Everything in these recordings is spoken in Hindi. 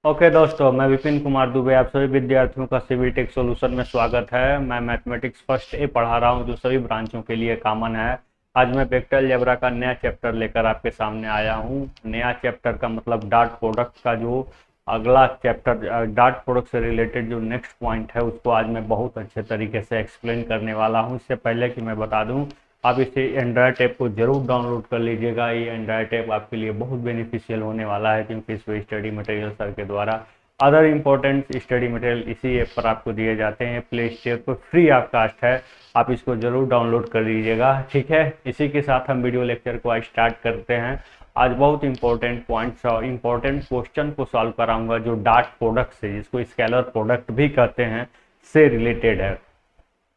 ओके दोस्तों, मैं विपिन कुमार दुबे आप सभी विद्यार्थियों का सिविल टेक सॉल्यूशन में स्वागत है। मैं मैथमेटिक्स फर्स्ट ए पढ़ा रहा हूं जो सभी ब्रांचों के लिए कॉमन है। आज मैं वेक्टर अलजेब्रा का नया चैप्टर लेकर आपके सामने आया हूं। नया चैप्टर का मतलब डॉट प्रोडक्ट का जो अगला चैप्टर, डॉट प्रोडक्ट से रिलेटेड जो नेक्स्ट पॉइंट है उसको आज मैं बहुत अच्छे तरीके से एक्सप्लेन करने वाला हूँ। इससे पहले कि मैं बता दूँ, आप इसे एंड्रॉयड ऐप को जरूर डाउनलोड कर लीजिएगा। ये एंड्रॉयड ऐप आपके लिए बहुत बेनिफिशियल होने वाला है क्योंकि इसमें स्टडी मटेरियल सर के द्वारा अदर इम्पोर्टेंट स्टडी मटेरियल इसी ऐप पर आपको दिए जाते हैं। प्ले स्टोर पर फ्री ऑफ कास्ट है, आप इसको जरूर डाउनलोड कर लीजिएगा। ठीक है, इसी के साथ हम वीडियो लेक्चर को आज स्टार्ट करते हैं। आज बहुत इंपॉर्टेंट पॉइंट्स और इंपॉर्टेंट क्वेश्चन को सॉल्व कराऊंगा जो डॉट प्रोडक्ट से, जिसको स्केलर प्रोडक्ट भी कहते हैं, से रिलेटेड है।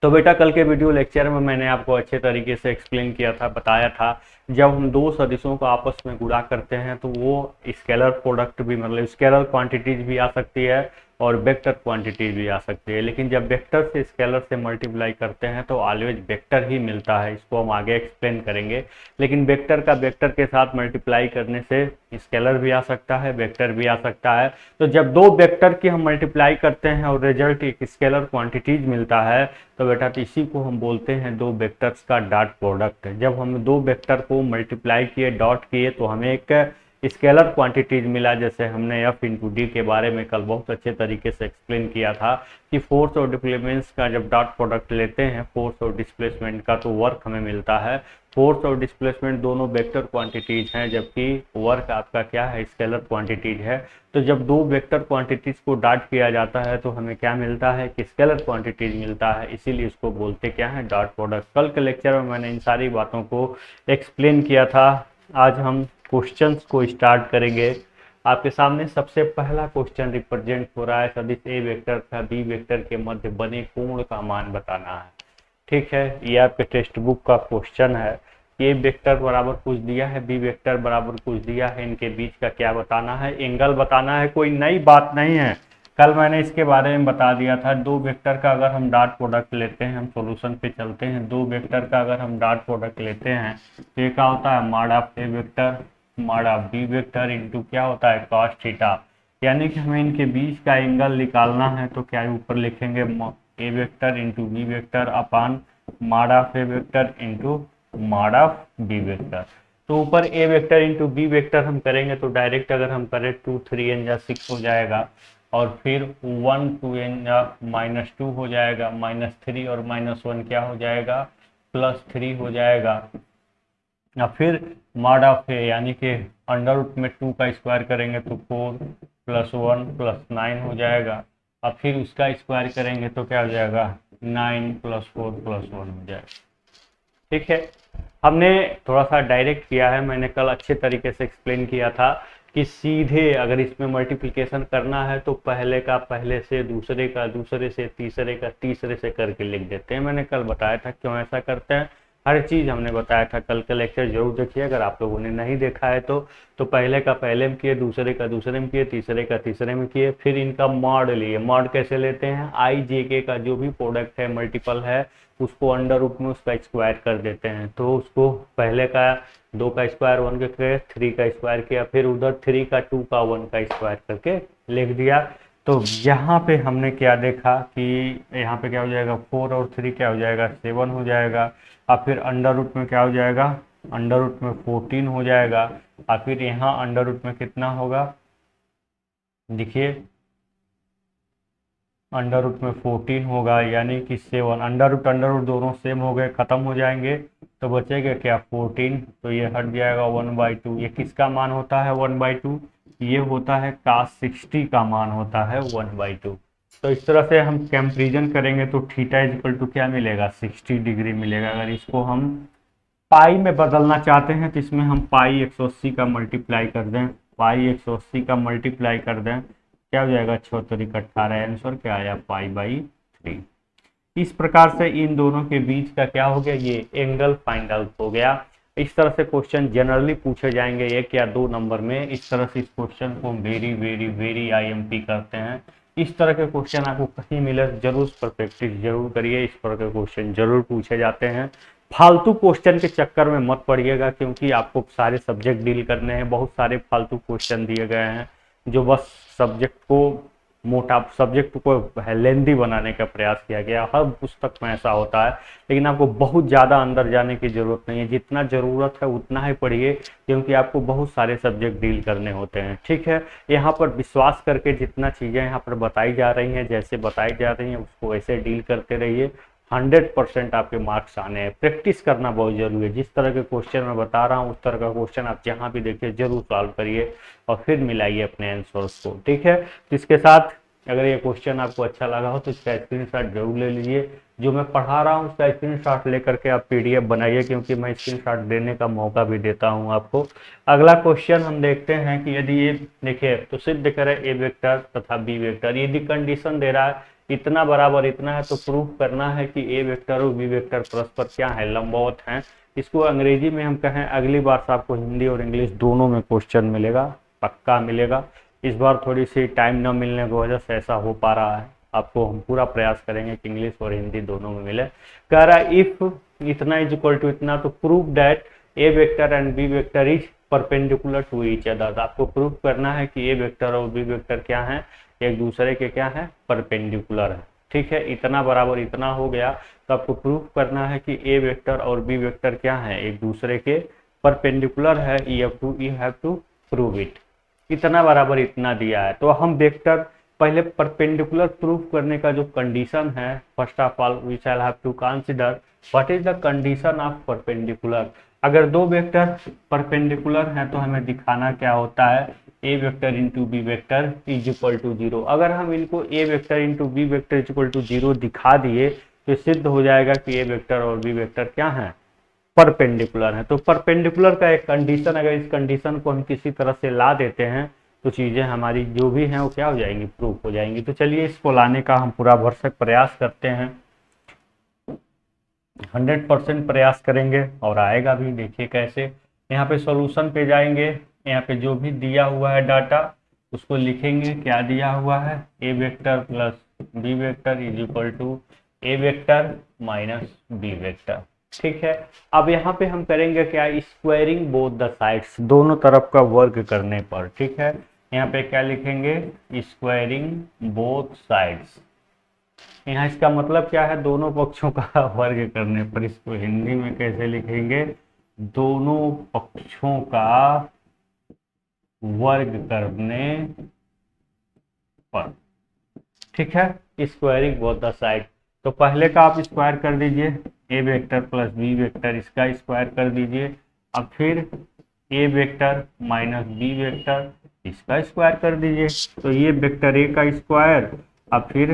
तो बेटा, कल के वीडियो लेक्चर में मैंने आपको अच्छे तरीके से एक्सप्लेन किया था, बताया था जब हम दो सदिशों को आपस में गुणा करते हैं तो वो स्केलर प्रोडक्ट भी, मतलब स्केलर क्वांटिटीज भी आ सकती है और वेक्टर क्वांटिटीज भी आ सकती है। लेकिन जब वेक्टर से स्केलर से मल्टीप्लाई करते हैं तो ऑलवेज वेक्टर ही मिलता है। इसको हम आगे एक्सप्लेन करेंगे। लेकिन वेक्टर का वेक्टर के साथ मल्टीप्लाई करने से स्केलर भी आ सकता है, वेक्टर भी आ सकता है। तो जब दो वेक्टर की हम मल्टीप्लाई करते हैं और रिजल्ट एक स्केलर क्वांटिटीज मिलता है तो बेटा तो इसी को हम बोलते हैं दो वेक्टर्स का डॉट प्रोडक्ट। जब हम दो वेक्टर को मल्टीप्लाई किए, डॉट किए, तो हमें एक स्केलर क्वांटिटीज मिला। जैसे हमने एफ इंटू डी के बारे में कल बहुत अच्छे तरीके से एक्सप्लेन किया था कि फोर्स और डिस्प्लेसमेंट का जब डॉट प्रोडक्ट लेते हैं, फोर्स और डिस्प्लेसमेंट का, तो वर्क हमें मिलता है। फोर्स और डिस्प्लेसमेंट दोनों वेक्टर क्वांटिटीज हैं जबकि वर्क आपका क्या है, स्केलर क्वांटिटीज है। तो जब दो वेक्टर क्वांटिटीज को डॉट किया जाता है तो हमें क्या मिलता है कि स्केलर क्वांटिटीज मिलता है, इसीलिए इसको बोलते क्या है, डॉट प्रोडक्ट। कल के लेक्चर में मैंने इन सारी बातों को एक्सप्लेन किया था। आज हम क्वेश्चंस को स्टार्ट करेंगे। आपके सामने सबसे पहला क्वेश्चन रिप्रेजेंट हो रहा है, सदिश ए वेक्टर का बी वेक्टर के मध्य बने कोण का मान बताना है। ठीक है, ये आपके टेक्स्ट बुक का क्वेश्चन है। ए वेक्टर बराबर कुछ दिया है, बी वेक्टर बराबर कुछ दिया है, इनके बीच का क्या बताना है, एंगल बताना है। कोई नई बात नहीं है, कल मैंने इसके बारे में बता दिया था। दो वेक्टर का अगर हम डॉट प्रोडक्ट लेते हैं, हम सॉल्यूशन पे चलते हैं, दो वेक्टर का अगर हम डॉट प्रोडक्ट लेते हैं तो ये क्या होता है, mod of A vector mod of B vector into क्या होता है, कॉस थीटा। यानी कि हमें इनके बीच का एंगल निकालना है तो क्या ऊपर लिखेंगे, A vector into B vector upon mod of A vector into mod of B vector. तो ऊपर A vector into B vector हम करेंगे तो डायरेक्ट अगर हम करें 2 3 एन जा 6 हो जाएगा, और फिर 1 2 एन जा -2 हो जाएगा, -3 और -1 क्या हो जाएगा, +3 हो जाएगा। या फिर मॉड ऑफ ए यानी कि अंडर रूट में 2 का स्क्वायर करेंगे तो 4 + 1 + 9 हो जाएगा। और फिर उसका स्क्वायर करेंगे तो क्या हो जाएगा, 9 + 4 + 1 हो जाएगा। ठीक है, हमने थोड़ा सा डायरेक्ट किया है। मैंने कल अच्छे तरीके से एक्सप्लेन किया था कि सीधे अगर इसमें मल्टीप्लिकेशन करना है तो पहले का पहले से, दूसरे का दूसरे से, तीसरे का तीसरे से करके लिख देते हैं। मैंने कल बताया था क्यों ऐसा करते हैं, हर चीज़ हमने बताया था। कल का लेक्चर जरूर देखिए अगर आप लोगों ने नहीं देखा है तो पहले का पहले में किए, दूसरे का दूसरे में किए, तीसरे का तीसरे में किए, फिर इनका मॉड लिए। मॉड कैसे लेते हैं, आई जे के का जो भी प्रोडक्ट है, मल्टीपल है, उसको अंडर रूट में उसका स्क्वायर कर देते हैं। तो उसको पहले का 2 का स्क्वायर 1 के किया, 3 का स्क्वायर किया, फिर उधर 3 का 2 का 1 का स्क्वायर करके लिख दिया। तो यहाँ पे हमने क्या देखा कि यहाँ पे क्या हो जाएगा, 4 और 3 क्या हो जाएगा, 7 हो जाएगा। और फिर अंडर रूट में क्या हो जाएगा, अंडर रूट में 14 हो जाएगा। और फिर यहाँ अंडर रूट में कितना होगा, देखिए अंडर रूट में 14 होगा, यानी कि 7। अंडर रूट दोनों सेम हो गए, खत्म हो जाएंगे तो बचेगा क्या, 14। तो ये हट जाएगा 1/2। ये किसका मान होता है 1/2, ये होता है cos 60 का मान होता है 1/2। तो इस तरह से हम कंपैरिजन करेंगे तो थीटा इक्वल टू क्या मिलेगा, 60 डिग्री मिलेगा। अगर इसको हम पाई में बदलना चाहते हैं तो इसमें हम पाई 180 का मल्टीप्लाई कर दें, पाई 180 का मल्टीप्लाई कर दें, क्या हो जाएगा, 6 × 18, आंसर क्या आया, π/3। इस प्रकार से इन दोनों के बीच का क्या हो गया, ये एंगल फाइंड आउट हो गया। इस तरह से क्वेश्चन जनरली पूछे जाएंगे 1 या 2 नंबर में। इस तरह से इस क्वेश्चन को वेरी वेरी वेरी IMP करते हैं। इस तरह के क्वेश्चन आपको कहीं मिले जरूर इस पर प्रैक्टिस जरूर करिए। इस तरह के क्वेश्चन जरूर पूछे जाते हैं। फालतू क्वेश्चन के चक्कर में मत पड़िएगा क्योंकि आपको सारे सब्जेक्ट डील करने हैं, बहुत सारे फालतू क्वेश्चन दिए गए हैं। जो बस सब्जेक्ट को मोटा, सब्जेक्ट को लेंदी बनाने का प्रयास किया गया। हर पुस्तक में ऐसा होता है, लेकिन आपको बहुत ज़्यादा अंदर जाने की ज़रूरत नहीं है, जितना ज़रूरत है उतना ही पढ़िए, क्योंकि आपको बहुत सारे सब्जेक्ट डील करने होते हैं। ठीक है, यहाँ पर विश्वास करके जितना चीज़ें यहाँ पर बताई जा रही हैं, जैसे बताई जा रही हैं उसको ऐसे डील करते रहिए। 100% आपके मार्क्स आने हैं। प्रैक्टिस करना बहुत जरूरी है। जिस तरह के क्वेश्चन मैं बता रहा हूँ उस तरह का क्वेश्चन आप जहाँ भी देखिए जरूर सॉल्व करिए और फिर मिलाइए अपने आंसर्स को। ठीक है, तो इसके साथ अगर ये क्वेश्चन आपको अच्छा लगा हो तो इसका स्क्रीनशॉट जरूर ले लीजिए। जो मैं पढ़ा रहा हूँ उसका स्क्रीनशॉट लेकर के आप पीडीएफ बनाइए, क्योंकि मैं स्क्रीनशॉट देने का मौका भी देता हूँ आपको। अगला क्वेश्चन हम देखते हैं कि यदि ये देखिए तो सिद्ध करे ए वेक्टर तथा बी वेक्टर, यदि कंडीशन दे रहा है इतना बराबर इतना है तो प्रूफ करना है कि ए वेक्टर और बी वेक्टर परस्पर क्या है, लंबवत हैं। इसको अंग्रेजी में हम कहें, अगली बार से आपको हिंदी और इंग्लिश दोनों में क्वेश्चन मिलेगा, पक्का मिलेगा। इस बार थोड़ी सी टाइम न मिलने की वजह से ऐसा हो पा रहा है। आपको हम पूरा प्रयास करेंगे कि इंग्लिश और हिंदी दोनों में मिले। कह रहा है इफ इतना इज इक्वल टू इतना तो prove that A vector and B vector is perpendicular to each other. आपको प्रूफ करना है कि ए वेक्टर और बी वेक्टर क्या है, एक दूसरे के क्या है, परपेंडिकुलर है। ठीक है, इतना बराबर इतना हो गया तो आपको प्रूफ करना है कि ए वेक्टर और बी वेक्टर क्या है, एक दूसरे के परपेंडिकुलर है। You have to prove it. इतना बराबर इतना दिया है तो हम वेक्टर पहले परपेंडिकुलर प्रूफ करने का जो कंडीशन है, first of all we shall have to consider what is the condition of perpendicular. अगर दो वेक्टर परपेंडिकुलर हैं तो हमें दिखाना क्या होता है, A vector into B vector is equal to 0। अगर हम इनको A vector into B vector is equal to 0 दिखा दिए तो सिद्ध हो जाएगा कि ए वेक्टर और बी वेक्टर क्या है, परपेंडिकुलर है। तो परपेंडिकुलर का एक कंडीशन, अगर इस कंडीशन को हम किसी तरह से ला देते हैं तो चीज़ें हमारी जो भी हैं वो क्या हो जाएंगी, प्रूफ हो जाएंगी। तो चलिए इसको लाने का हम पूरा भरसक प्रयास करते हैं, 100% प्रयास करेंगे और आएगा भी। देखिए कैसे, यहाँ पे सॉल्यूशन पे जाएंगे, यहाँ पे जो भी दिया हुआ है डाटा उसको लिखेंगे। क्या दिया हुआ है, A vector plus B vector is equal to A vector minus B vector. ठीक है, अब यहाँ पे हम करेंगे क्या, स्क्वायरिंग बोथ द साइड्स, दोनों तरफ का वर्ग करने पर। ठीक है, यहाँ पे क्या लिखेंगे, स्क्वायरिंग बोथ साइड्स। यहाँ इसका मतलब क्या है, दोनों पक्षों का वर्ग करने पर। इसको हिंदी में कैसे लिखेंगे, दोनों पक्षों का वर्ग करने पर। ठीक है, स्क्वायरिंग बोथ द साइड। तो पहले का आप स्क्वायर कर दीजिए, ए वेक्टर प्लस बी वेक्टर, इसका स्क्वायर कर दीजिए। अब फिर ए वेक्टर माइनस बी वेक्टर, इसका स्क्वायर कर दीजिए। तो ये वेक्टर ए का स्क्वायर, अब फिर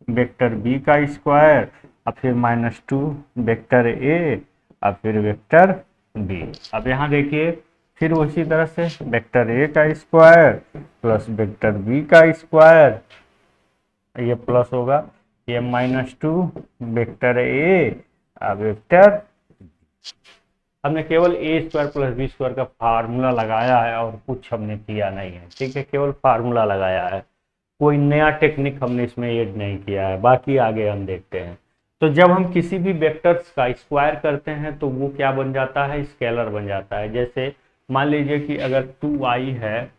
वेक्टर बी का स्क्वायर, अब फिर -2 वेक्टर ए, अब फिर वेक्टर बी। अब यहाँ देखिए फिर उसी तरह से वेक्टर ए का स्क्वायर प्लस वेक्टर बी का स्क्वायर, ये प्लस होगा, ये -2 वेक्टर ए वेक्टर। हमने केवल ए स्क्वायर प्लस बी स्क्वायर का फार्मूला लगाया है और कुछ हमने किया नहीं है। ठीक है, केवल फार्मूला लगाया है, कोई नया टेक्निक हमने इसमें ऐड नहीं किया है। बाकी आगे हम देखते हैं। तो जब हम किसी भी वेक्टर्स का स्क्वायर करते हैं तो वो क्या बन जाता है, स्केलर बन जाता है। जैसे मान लीजिए कि अगर 2i है,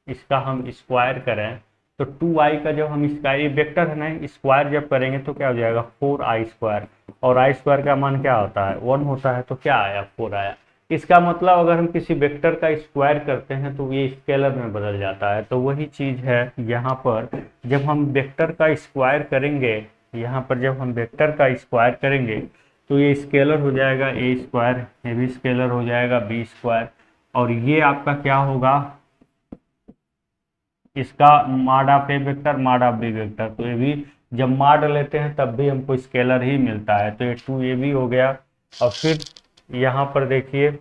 इसका हम स्क्वायर करें तो 2i का जब हम इसका, ये वेक्टर है ना, स्क्वायर जब करेंगे तो क्या हो जाएगा, 4i स्क्वायर। और i स्क्वायर का मान क्या होता है, 1 होता है, तो क्या आया, 4 आया। इसका मतलब अगर हम किसी वेक्टर का स्क्वायर करते हैं तो ये स्केलर में बदल जाता है। तो वही चीज़ है यहाँ पर, जब हम वेक्टर का स्क्वायर करेंगे, यहाँ पर जब हम वेक्टर का स्क्वायर करेंगे तो ये स्केलर हो जाएगा ए स्क्वायर, ये भी स्केलर हो जाएगा बी स्क्वायर, और ये आपका क्या होगा, इसका mod of A vector mod of B vector. तो ये भी जब मॉड लेते हैं तब भी हमको स्केलर ही मिलता है। तो ये 2 भी हो गया। और फिर यहाँ पर देखिए,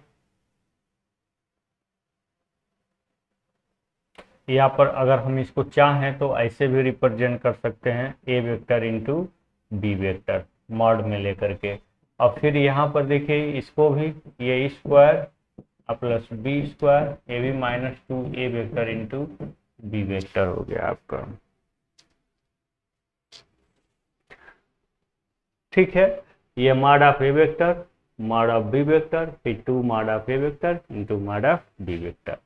यहाँ पर अगर हम इसको चाहें तो ऐसे भी रिप्रेजेंट कर सकते हैं, A vector into B vector mod में लेकर के। और फिर यहाँ पर देखिए इसको भी, ये स्क्वायर प्लस बी स्क्वायर, ये भी -2 A vector into B vector हो गया आपका। ठीक है, ये mod of A vector mod of B vector, फिर 2 mod of A vector into mod of B vector.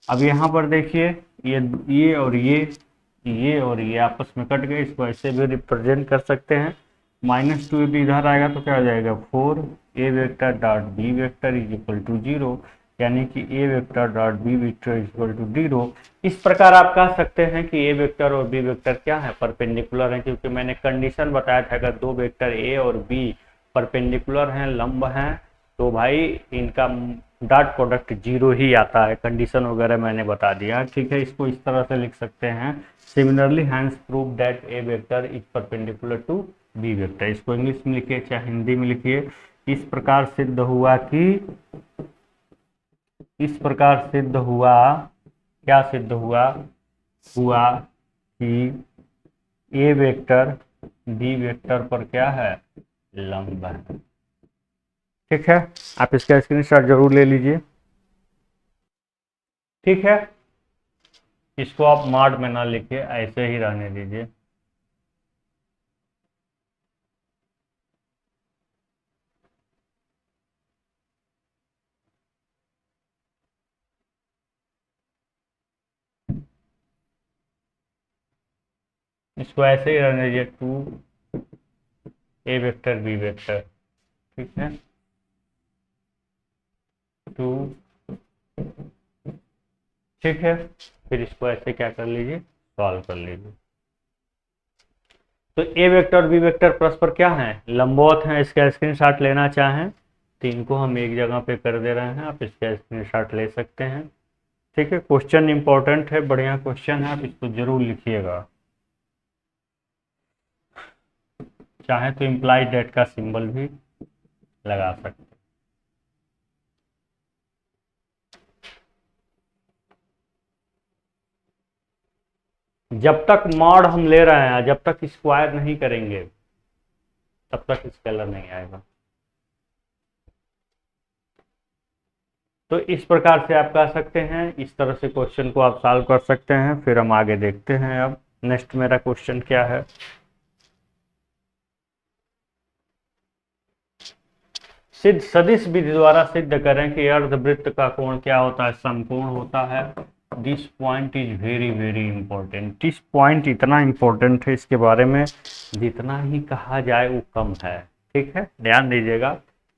अब यहाँ पर देखिए ये और ये और ये आपस में कट गए, इसको ऐसे भी रिप्रेजेंट कर सकते हैं। -2 यदि इधर आएगा तो क्या हो जाएगा, 4 a vector dot b vector is equal to 0, यानी कि a vector dot b vector is equal to 0। इस प्रकार आप कह सकते हैं कि a वेक्टर और b वेक्टर क्या है, परपेंडिकुलर है, क्योंकि मैंने कंडीशन बताया था अगर दो वेक्टर a और b परपेंडिकुलर हैं, लंब हैं, तो भाई इनका डॉट प्रोडक्ट 0 ही आता है। कंडीशन वगैरह मैंने बता दिया, ठीक है। इसको इस तरह से लिख सकते हैं, similarly hence prove that A vector is perpendicular to B vector. इसको इंग्लिश में लिखिए चाहे हिंदी में लिखिए। इस प्रकार सिद्ध हुआ कि, इस प्रकार सिद्ध हुआ, क्या सिद्ध हुआ, हुआ कि ए वेक्टर बी वेक्टर पर क्या है, लंब है। ठीक है, आप इसका स्क्रीनशॉट जरूर ले लीजिए। ठीक है, इसको आप मार्ड में ना लिखिए, ऐसे ही रहने दीजिए। इसको ऐसे ही रहने दीजिए, 2 a वेक्टर b वेक्टर, ठीक है, 2, ठीक है। फिर इसको ऐसे क्या कर लीजिए, सॉल्व कर लीजिए। तो ए वेक्टर और बी वेक्टर परस्पर क्या है, लंबवत हैं। इसका स्क्रीनशॉट लेना चाहें तो इनको हम एक जगह पे कर दे रहे हैं, आप इसका स्क्रीनशॉट ले सकते हैं। ठीक है, क्वेश्चन इंपॉर्टेंट है, बढ़िया क्वेश्चन है, आप इसको जरूर लिखिएगा। चाहे तो इम्प्लाइड डेट का सिंबल भी लगा सकते हैं। जब तक मॉड हम ले रहे हैं, जब तक स्क्वायर नहीं करेंगे तब तक स्केलर नहीं आएगा। तो इस प्रकार से आप कह सकते हैं, इस तरह से क्वेश्चन को आप सॉल्व कर सकते हैं। फिर हम आगे देखते हैं। अब नेक्स्ट मेरा क्वेश्चन क्या है, सिद्ध सदिश विधि द्वारा सिद्ध करें कि अर्धवृत्त का कोण क्या होता है, समकोण होता है। This point is very very important. This point इतना इंपॉर्टेंट है, इसके बारे में जितना ही कहा जाए वो कम है। ठीक है, ध्यान दीजिएगा।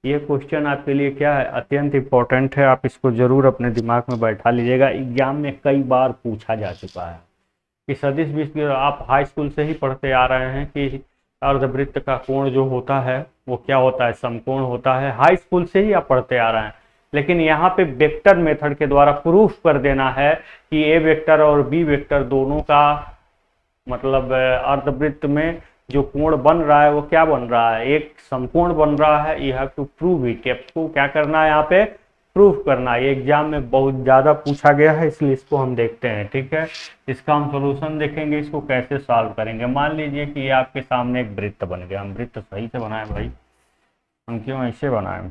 ये क्वेश्चन आपके लिए क्या है, अत्यंत इंपॉर्टेंट है। आप इसको जरूर अपने दिमाग में बैठा लीजिएगा, एग्जाम में कई बार पूछा जा चुका है कि सदिश विधि आप हाई स्कूल से ही पढ़ते आ रहे हैं कि अर्धवृत्त का कोण जो होता है वो क्या होता है, समकोण होता है। हाई स्कूल से ही आप पढ़ते आ रहे हैं, लेकिन यहाँ पे वेक्टर मेथड के द्वारा प्रूफ कर देना है कि ए वेक्टर और बी वेक्टर दोनों का मतलब अर्धवृत्त में जो कोण बन रहा है वो क्या बन रहा है, एक समकोण बन रहा है। You have to prove it. आपको क्या करना है, यहाँ पे प्रूफ करना है। ये एग्जाम में बहुत ज़्यादा पूछा गया है, इसलिए इसको हम देखते हैं। ठीक है, इसका हम सोल्यूशन देखेंगे, इसको कैसे सॉल्व करेंगे। मान लीजिए कि ये आपके सामने एक वृत्त बन गया। हम वृत्त सही से बनाए भाई, हम क्यों ऐसे बनाए,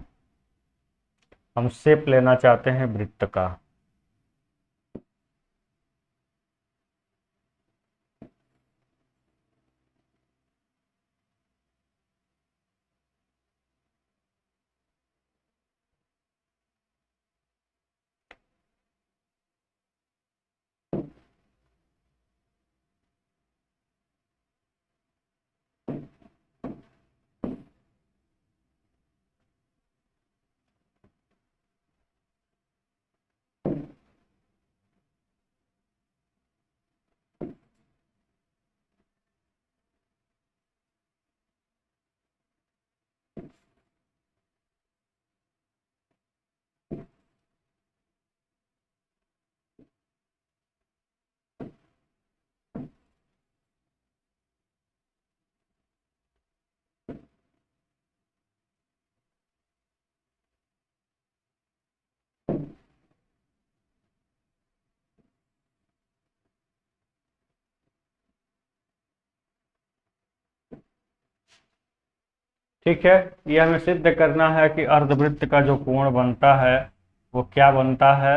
हम शेप लेना चाहते हैं वृत्त का। ठीक है, ये हमें सिद्ध करना है कि अर्धवृत्त का जो कोण बनता है वो क्या बनता है,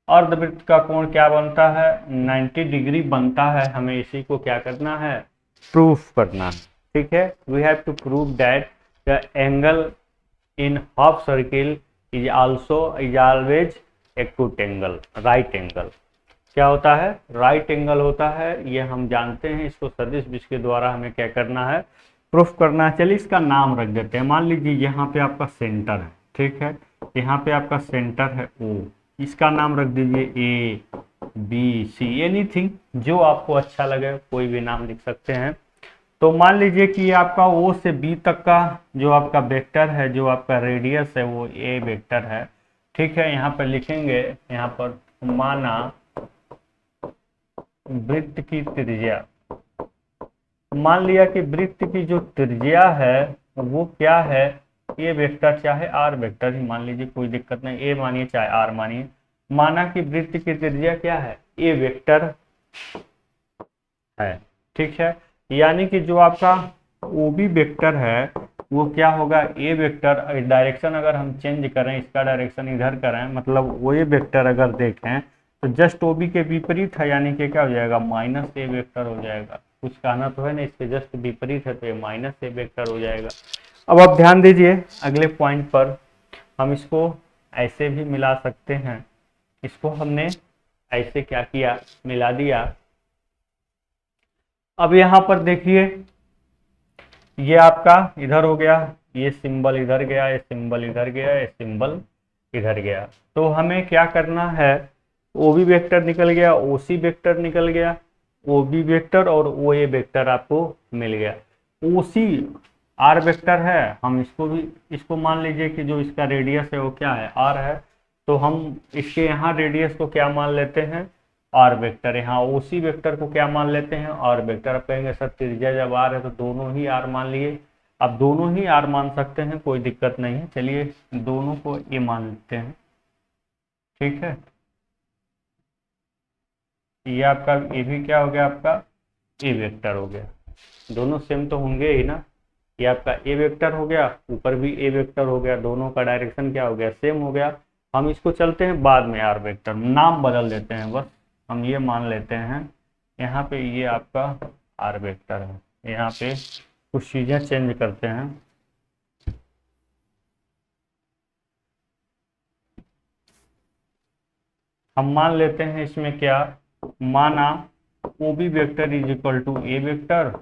अर्धवृत्त का कोण क्या बनता है, 90 डिग्री बनता है। हमें इसी को क्या करना है, प्रूफ करना है। ठीक है, we have to prove that the angle in half circle is also is always acute angle, right angle. क्या होता है? राइट एंगल होता है, ये हम जानते हैं। इसको सदिश बीज के द्वारा हमें क्या करना है? प्रूफ करना है। चलिए इसका नाम रख देते हैं। मान लीजिए यहाँ पे आपका सेंटर है, ठीक है, यहाँ पे आपका सेंटर है ओ, इसका नाम रख दीजिए ए बी सी, एनीथिंग जो आपको अच्छा लगे, कोई भी नाम लिख सकते हैं। तो मान लीजिए कि ये आपका ओ से बी तक का जो आपका वेक्टर है, जो आपका रेडियस है, वो ए वेक्टर है, ठीक है। यहाँ पर लिखेंगे, यहाँ पर माना वृत्त की त्रिज्या, मान लिया कि वृत्त की जो त्रिज्या है वो क्या है? ए वेक्टर, चाहे आर वेक्टर ही मान लीजिए, कोई दिक्कत नहीं, ए मानिए चाहे आर मानिए। माना कि वृत्त की त्रिज्या क्या है? ए वेक्टर है, ठीक है। यानी कि जो आपका ओ बी वेक्टर है वो क्या होगा? ए वेक्टर। डायरेक्शन अगर हम चेंज करें, इसका डायरेक्शन इधर करें, मतलब वो ए वेक्टर अगर देखें तो जस्ट ओ बी के विपरीत है, यानी कि क्या हो जाएगा? माइनस ए वेक्टर हो जाएगा। कुछ कहना तो है ना, इसके जस्ट विपरीत है तो ये माइनस ए वेक्टर हो जाएगा। अब आप ध्यान दीजिए अगले पॉइंट पर, हम इसको ऐसे भी मिला सकते हैं। इसको हमने ऐसे क्या किया? मिला दिया। अब यहाँ पर देखिए, ये आपका इधर हो गया, ये सिंबल इधर गया, ये सिंबल इधर गया, ये सिंबल इधर गया। तो हमें क्या करना है? ओ बी वेक्टर निकल गया, ओ सी वेक्टर निकल गया, ओ बी वेक्टर और ओ ए वेक्टर आपको मिल गया। ओ सी आर वेक्टर है, हम इसको भी, इसको मान लीजिए कि जो इसका रेडियस है वो क्या है? आर है। तो हम इसके यहाँ रेडियस को क्या मान लेते हैं? R vector. यहाँ ओ सी वेक्टर को क्या मान लेते हैं? R vector. अब कहेंगे सर त्रिज्या जब आर है तो दोनों ही आर मान लिए। अब दोनों ही आर मान सकते हैं, कोई दिक्कत नहीं है। चलिए दोनों को ए मान लेते हैं, ठीक है। ये आपका ए भी क्या हो गया? आपका ए वेक्टर हो गया। दोनों सेम तो होंगे ही ना। ये आपका ए वेक्टर हो गया, ऊपर भी ए वेक्टर हो गया, दोनों का डायरेक्शन क्या हो गया? सेम हो गया। हम इसको चलते हैं बाद में आर वेक्टर, नाम बदल देते हैं बस। हम ये मान लेते हैं यहाँ पे ये आपका आर वेक्टर है, यहाँ पे कुछ चीज़ें चेंज करते हैं। हम मान लेते हैं इसमें क्या? माना O B vector is equal to A vector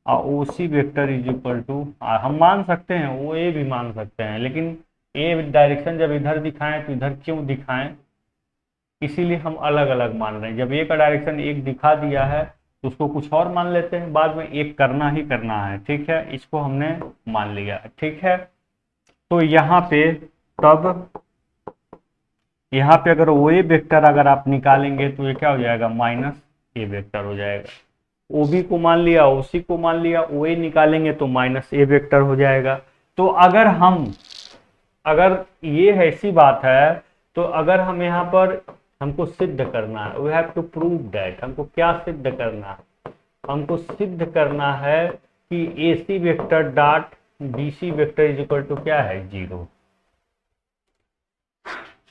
और O C vector is equal to R. हम मान सकते हैं, ओ ए भी मान सकते हैं, लेकिन ए डायरेक्शन जब इधर दिखाएं तो इधर क्यों दिखाएं? इसीलिए हम अलग अलग मान रहे हैं। जब ए का डायरेक्शन एक दिखा दिया है तो उसको कुछ और मान लेते हैं, बाद में एक करना ही करना है, ठीक है। इसको हमने मान लिया, ठीक है। तो यहाँ पे तब यहाँ पे अगर ओ ए वेक्टर अगर आप निकालेंगे तो ये क्या हो जाएगा? माइनस ए वेक्टर हो जाएगा। ओ बी को मान लिया, ओ सी को मान लिया, ओ ए निकालेंगे तो माइनस ए वेक्टर हो जाएगा। तो अगर ये ऐसी बात है, तो अगर हम यहाँ पर हमको सिद्ध करना है, we have to prove that, हमको क्या सिद्ध करना है? हमको सिद्ध करना है कि A C vector dot B C vector is equal to क्या है? 0।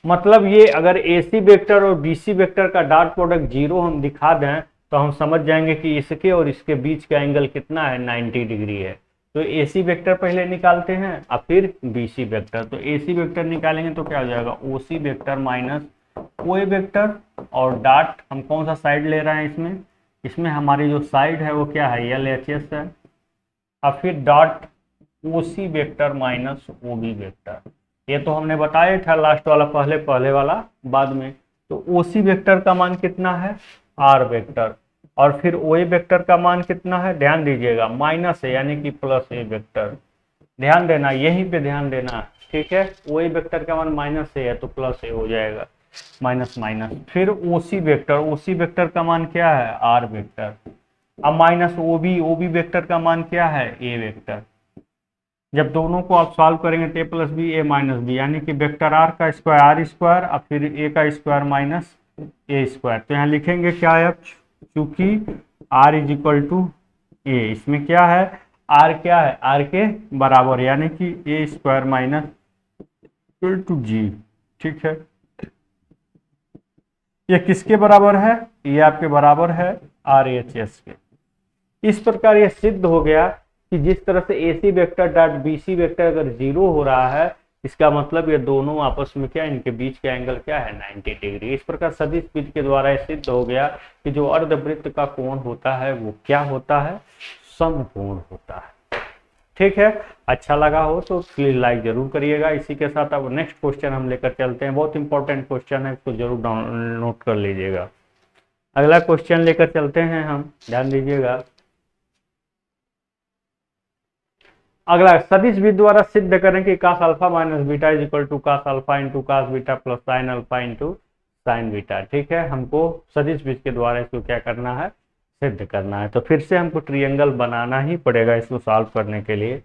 मतलब ये अगर ए सी वेक्टर और बी सी वेक्टर का डॉट प्रोडक्ट 0 हम दिखा दें तो हम समझ जाएंगे कि इसके और इसके बीच का एंगल कितना है? 90 डिग्री है। तो ए सी वेक्टर पहले निकालते हैं और फिर बी सी वेक्टर। तो ए सी वेक्टर निकालेंगे तो क्या हो जाएगा? ओ C vector minus O A vector, और डॉट हम कौन सा साइड ले रहे हैं इसमें? इसमें हमारी जो साइड है वो क्या है? एल एच एस है। और फिर dot O C vector minus O B vector. ये तो हमने बताया था लास्ट वाला, पहले वाला बाद में। तो ओ सी वेक्टर का मान कितना है? R vector. और फिर ओ ए वेक्टर का मान कितना है? ध्यान दीजिएगा, माइनस है, यानी कि प्लस ए वेक्टर। ध्यान देना, यहीं पे ध्यान देना, ठीक है। ओ ए वेक्टर का मान माइनस ए है तो प्लस ए हो जाएगा, माइनस माइनस। फिर ओ सी वेक्टर का मान क्या है? R vector. अब माइनस ओ बी वेक्टर का मान क्या है? A vector. जब दोनों को आप सॉल्व करेंगे तो A plus B A minus B, यानी कि वेक्टर आर का स्क्वायर आर स्क्वायर और फिर ए का स्क्वायर माइनस ए स्क्वायर। तो यहाँ लिखेंगे क्या है? चूंकि आर इज इक्वल टू ए, इसमें क्या है? आर क्या है? आर के बराबर, यानी कि ए स्क्वायर माइनस इक्वल टू जी, ठीक है। ये किसके बराबर है? ये आपके बराबर है आर एच एस के। इस प्रकार ये सिद्ध हो गया कि जिस तरह से A C vector dot B C vector अगर 0 हो रहा है इसका मतलब ये दोनों आपस में क्या, इनके बीच का एंगल क्या है, 90 डिग्री। इस प्रकार सदिश विधि के द्वारा सिद्ध हो गया कि जो अर्धवृत्त का कोण होता है वो क्या होता है, समकोण होता है। ठीक है, अच्छा लगा हो तो प्लीज लाइक जरूर करिएगा। इसी के साथ अब नेक्स्ट क्वेश्चन हम लेकर चलते हैं, बहुत इंपॉर्टेंट क्वेश्चन है, इसको जरूर नोट कर लीजिएगा। अगला क्वेश्चन लेकर चलते हैं हम, ध्यान दीजिएगा। अगला, सदिश विधि द्वारा सिद्ध करें कि cos alpha minus beta is equal to cos alpha into cos beta plus sin alpha into sin beta. ठीक है, हमको सदिश विधि के द्वारा इसको क्या करना है, सिद्ध करना है। तो फिर से हमको ट्रायंगल बनाना ही पड़ेगा इसको सॉल्व करने के लिए,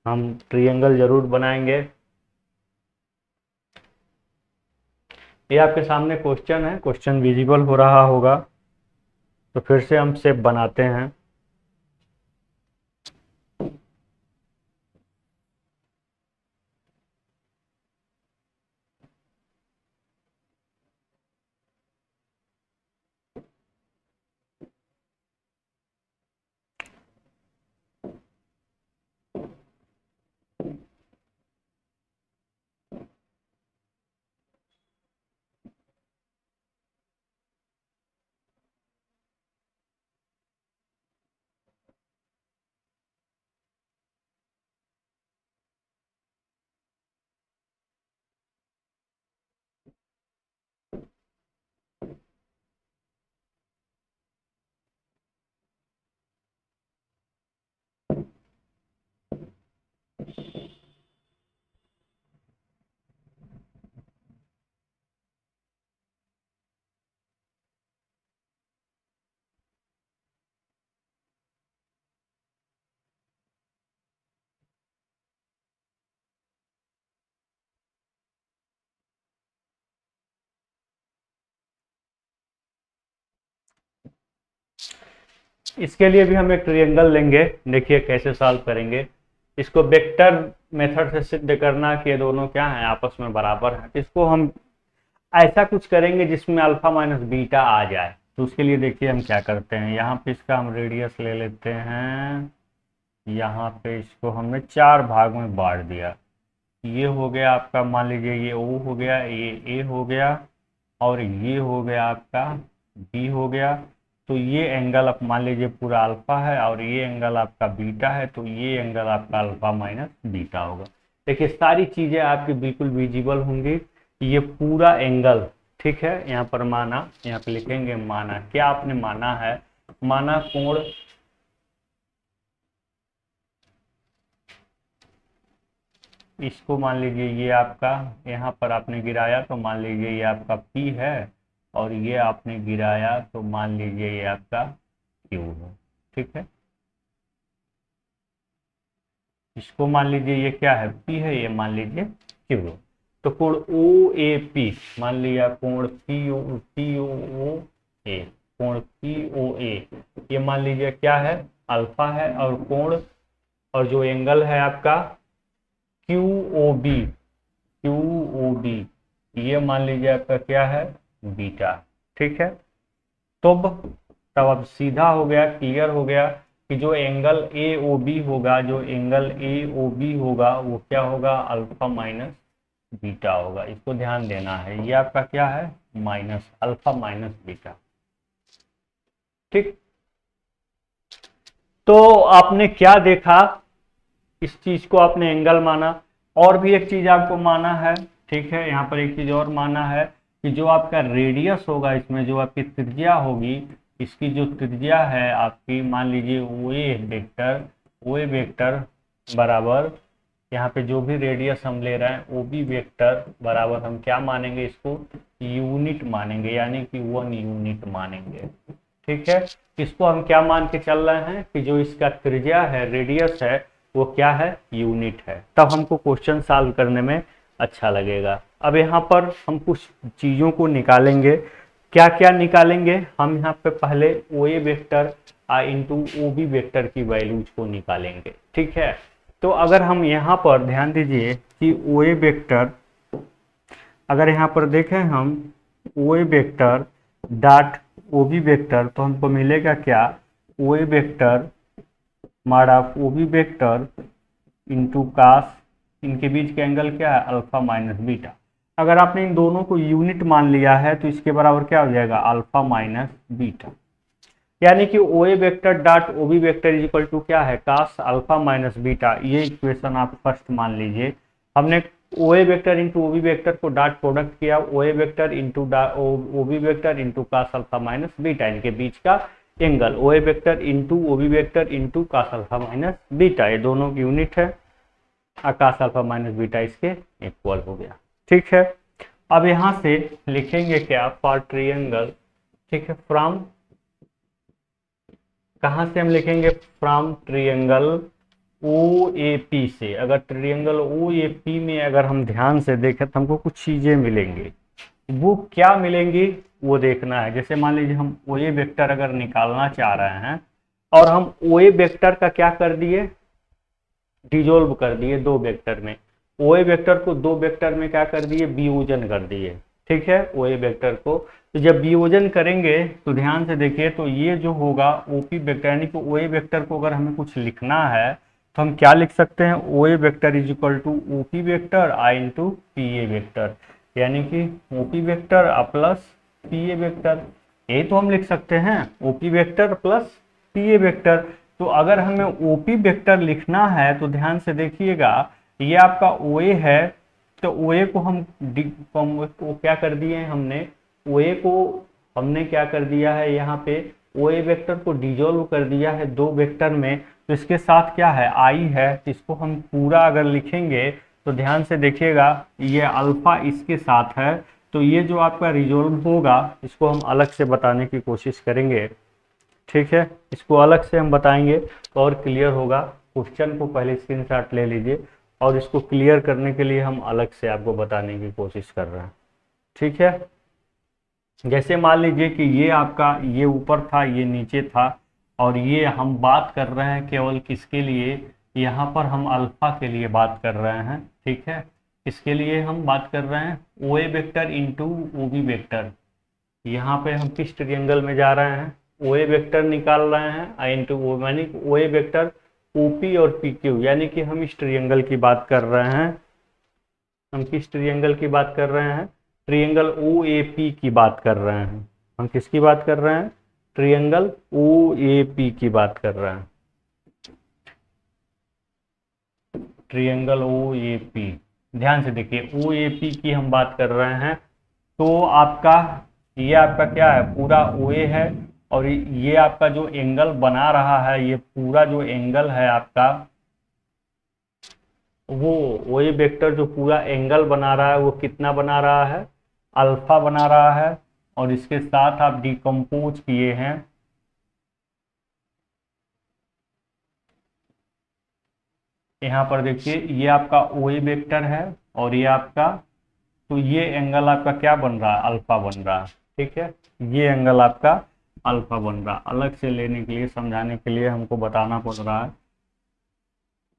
हम ट्रायंगल जरूर बनाएंगे। ये आपके सामने क्वेश्चन है, क्वेश्चन विजिबल हो रहा होगा, तो फिर से हम शेप बनाते हैं। इसके लिए भी हम एक ट्रायंगल लेंगे, देखिए कैसे सॉल्व करेंगे इसको। वेक्टर मेथड से सिद्ध करना कि ये दोनों क्या हैं, आपस में बराबर हैं। इसको हम ऐसा कुछ करेंगे जिसमें अल्फा माइनस बीटा आ जाए। तो उसके लिए देखिए हम क्या करते हैं, यहाँ पे इसका हम रेडियस ले लेते हैं, यहाँ पे इसको हमने 4 भाग में बांट दिया। ये हो गया आपका, मान लीजिए ये ओ हो गया, ये ए हो गया, और ये हो गया आपका बी हो गया। तो ये एंगल आप मान लीजिए पूरा अल्फा है, और ये एंगल आपका बीटा है, तो ये एंगल आपका अल्फा माइनस बीटा होगा। देखिए सारी चीज़ें आपकी बिल्कुल विजिबल होंगी, ये पूरा एंगल। ठीक है, यहाँ पर माना, यहाँ पे लिखेंगे माना, क्या आपने माना है, माना कोण इसको मान लीजिए ये आपका, यहाँ पर आपने गिराया तो मान लीजिए ये आपका P है, और ये आपने गिराया तो मान लीजिए ये आपका Q है। ठीक है, इसको मान लीजिए ये क्या है, P है, ये मान लीजिए Q है। तो कोण OAP, मान लिया कोण POA, कोण POA, ये मान लीजिए क्या है, अल्फा है, और कोण, और जो एंगल है आपका QOB, ये मान लीजिए आपका क्या है, बीटा। ठीक है, तो तब अब सीधा हो गया, क्लियर हो गया कि जो एंगल AOB होगा, जो एंगल AOB होगा वो क्या होगा, अल्फा माइनस बीटा होगा। इसको ध्यान देना है, ये आपका क्या है, माइनस अल्फा माइनस बीटा। ठीक, तो आपने क्या देखा, इस चीज को आपने एंगल माना, और भी एक चीज आपको माना है। ठीक है, यहाँ पर एक चीज और माना है कि जो आपका रेडियस होगा, इसमें जो आपकी त्रिज्या होगी, इसकी जो त्रिज्या है आपकी, मान लीजिए ओ ए वेक्टर बराबर, यहाँ पे जो भी रेडियस हम ले रहे हैं ओ बी वेक्टर बराबर, हम क्या मानेंगे, इसको यूनिट मानेंगे, यानी कि 1 यूनिट मानेंगे। ठीक है, इसको हम क्या मान के चल रहे हैं कि जो इसका त्रिज्या है, रेडियस है, वो क्या है, यूनिट है। तब हमको क्वेश्चन सॉल्व करने में अच्छा लगेगा। अब यहाँ पर हम कुछ चीज़ों को निकालेंगे, क्या क्या निकालेंगे हम, यहाँ पे पहले O A vector into O B vector की वैल्यूज को निकालेंगे। ठीक है, तो अगर हम यहाँ पर ध्यान दीजिए कि ओ ए वेक्टर, अगर यहाँ पर देखें हम O A vector dot O B vector, तो हमको मिलेगा क्या, O A vector mod of O B vector into cos इनके बीच का एंगल क्या है, अल्फा माइनस बीटा। अगर आपने इन दोनों को यूनिट मान लिया है तो इसके बराबर क्या हो जाएगा, अल्फा माइनस बीटा। यानी कि O A vector dot O B vector is equal to क्या है, कास अल्फा माइनस बीटा। ये इक्वेशन आप फर्स्ट मान लीजिए। हमने O A vector into O B vector को डॉट प्रोडक्ट किया, O A vector into O B vector into cos alpha minus beta, इनके बीच का angle O A vector into O B vector into cos alpha minus beta, ये दोनों की यूनिट है। कास अल्फा माइनस बीटा इसके इक्वल हो गया। ठीक है, अब यहां से लिखेंगे क्या, फॉर ट्रायंगल। ठीक है, फ्रॉम, कहां से हम लिखेंगे, from triangle O A P से। अगर ट्रायंगल ओ ए पी में अगर हम ध्यान से देखें तो हमको कुछ चीजें मिलेंगी, वो क्या मिलेंगी वो देखना है। जैसे मान लीजिए हम ओ ए वेक्टर अगर निकालना चाह रहे हैं और हम ओ ए वेक्टर का क्या कर दिए, डिजोल्व कर दिए दो वेक्टर में, ओ ए वेक्टर को दो वेक्टर में क्या कर दिए, वियोजन कर दिए। ठीक है, ओ ए वेक्टर को तो जब वियोजन करेंगे तो ध्यान से देखिए, तो ये जो होगा ओपी वेक्टर, यानी कि ओ ए वेक्टर को अगर हमें कुछ लिखना है तो हम क्या लिख सकते हैं, O A vector is equal to O P vector I into P A vector, यानी कि O P vector plus P A vector. ये तो हम लिख सकते हैं O P vector plus P A vector. तो अगर हमें ओ पी वेक्टर लिखना है तो ध्यान से देखिएगा, ये आपका ओ ए है, तो ओ ए को हम को क्या कर दिए हैं, हमने ओ ए को हमने क्या कर दिया है, यहाँ पे ओ ए वेक्टर को डिजोल्व कर दिया है दो वेक्टर में। तो इसके साथ क्या है, आई है, तो इसको हम पूरा अगर लिखेंगे तो ध्यान से देखिएगा, ये अल्फा इसके साथ है, तो ये जो आपका रिजोल्व होगा इसको हम अलग से बताने की कोशिश करेंगे। ठीक है, इसको अलग से हम बताएंगे तो और क्लियर होगा। क्वेश्चन को पहले स्क्रीनशॉट ले लीजिए और इसको क्लियर करने के लिए हम अलग से आपको बताने की कोशिश कर रहे हैं। ठीक है, जैसे मान लीजिए कि ये आपका, ये ऊपर था ये नीचे था, और ये हम बात कर रहे हैं केवल किसके लिए, यहाँ पर हम अल्फा के लिए बात कर रहे हैं। ठीक है, इसके लिए हम बात कर रहे हैं O A vector into O B vector. यहाँ पे हम किस ट्रायंगल में जा रहे हैं, ओ ए वेक्टर निकाल रहे हैं आई इंटू ओ, यानी ओ ए वेक्टर ओ पी और पी क्यू, यानी कि हम इस ट्रायंगल की बात कर रहे हैं। हम किस ट्रायंगल की बात कर रहे हैं, ट्रायंगल ओ ए पी की बात कर रहे हैं। हम किसकी बात कर रहे हैं, ट्रायंगल ओ ए पी की बात कर रहे हैं, ट्रायंगल ओ ए पी। ध्यान से देखिए, ओ ए पी की हम बात कर रहे हैं। तो आपका ये आपका क्या है, पूरा ओ ए है, और ये आपका जो एंगल बना रहा है, ये पूरा जो एंगल है आपका, वो ओ ए वेक्टर जो पूरा एंगल बना रहा है वो कितना बना रहा है, अल्फा बना रहा है। और इसके साथ आप डिकम्पोज किए हैं, यहाँ पर देखिए ये आपका ओ ए वेक्टर है और ये आपका, तो ये एंगल आपका क्या बन रहा है, अल्फा बन रहा है। ठीक है, ये एंगल आपका अल्फा बन रहा है। अलग से लेने के लिए, समझाने के लिए हमको बताना पड़ रहा है,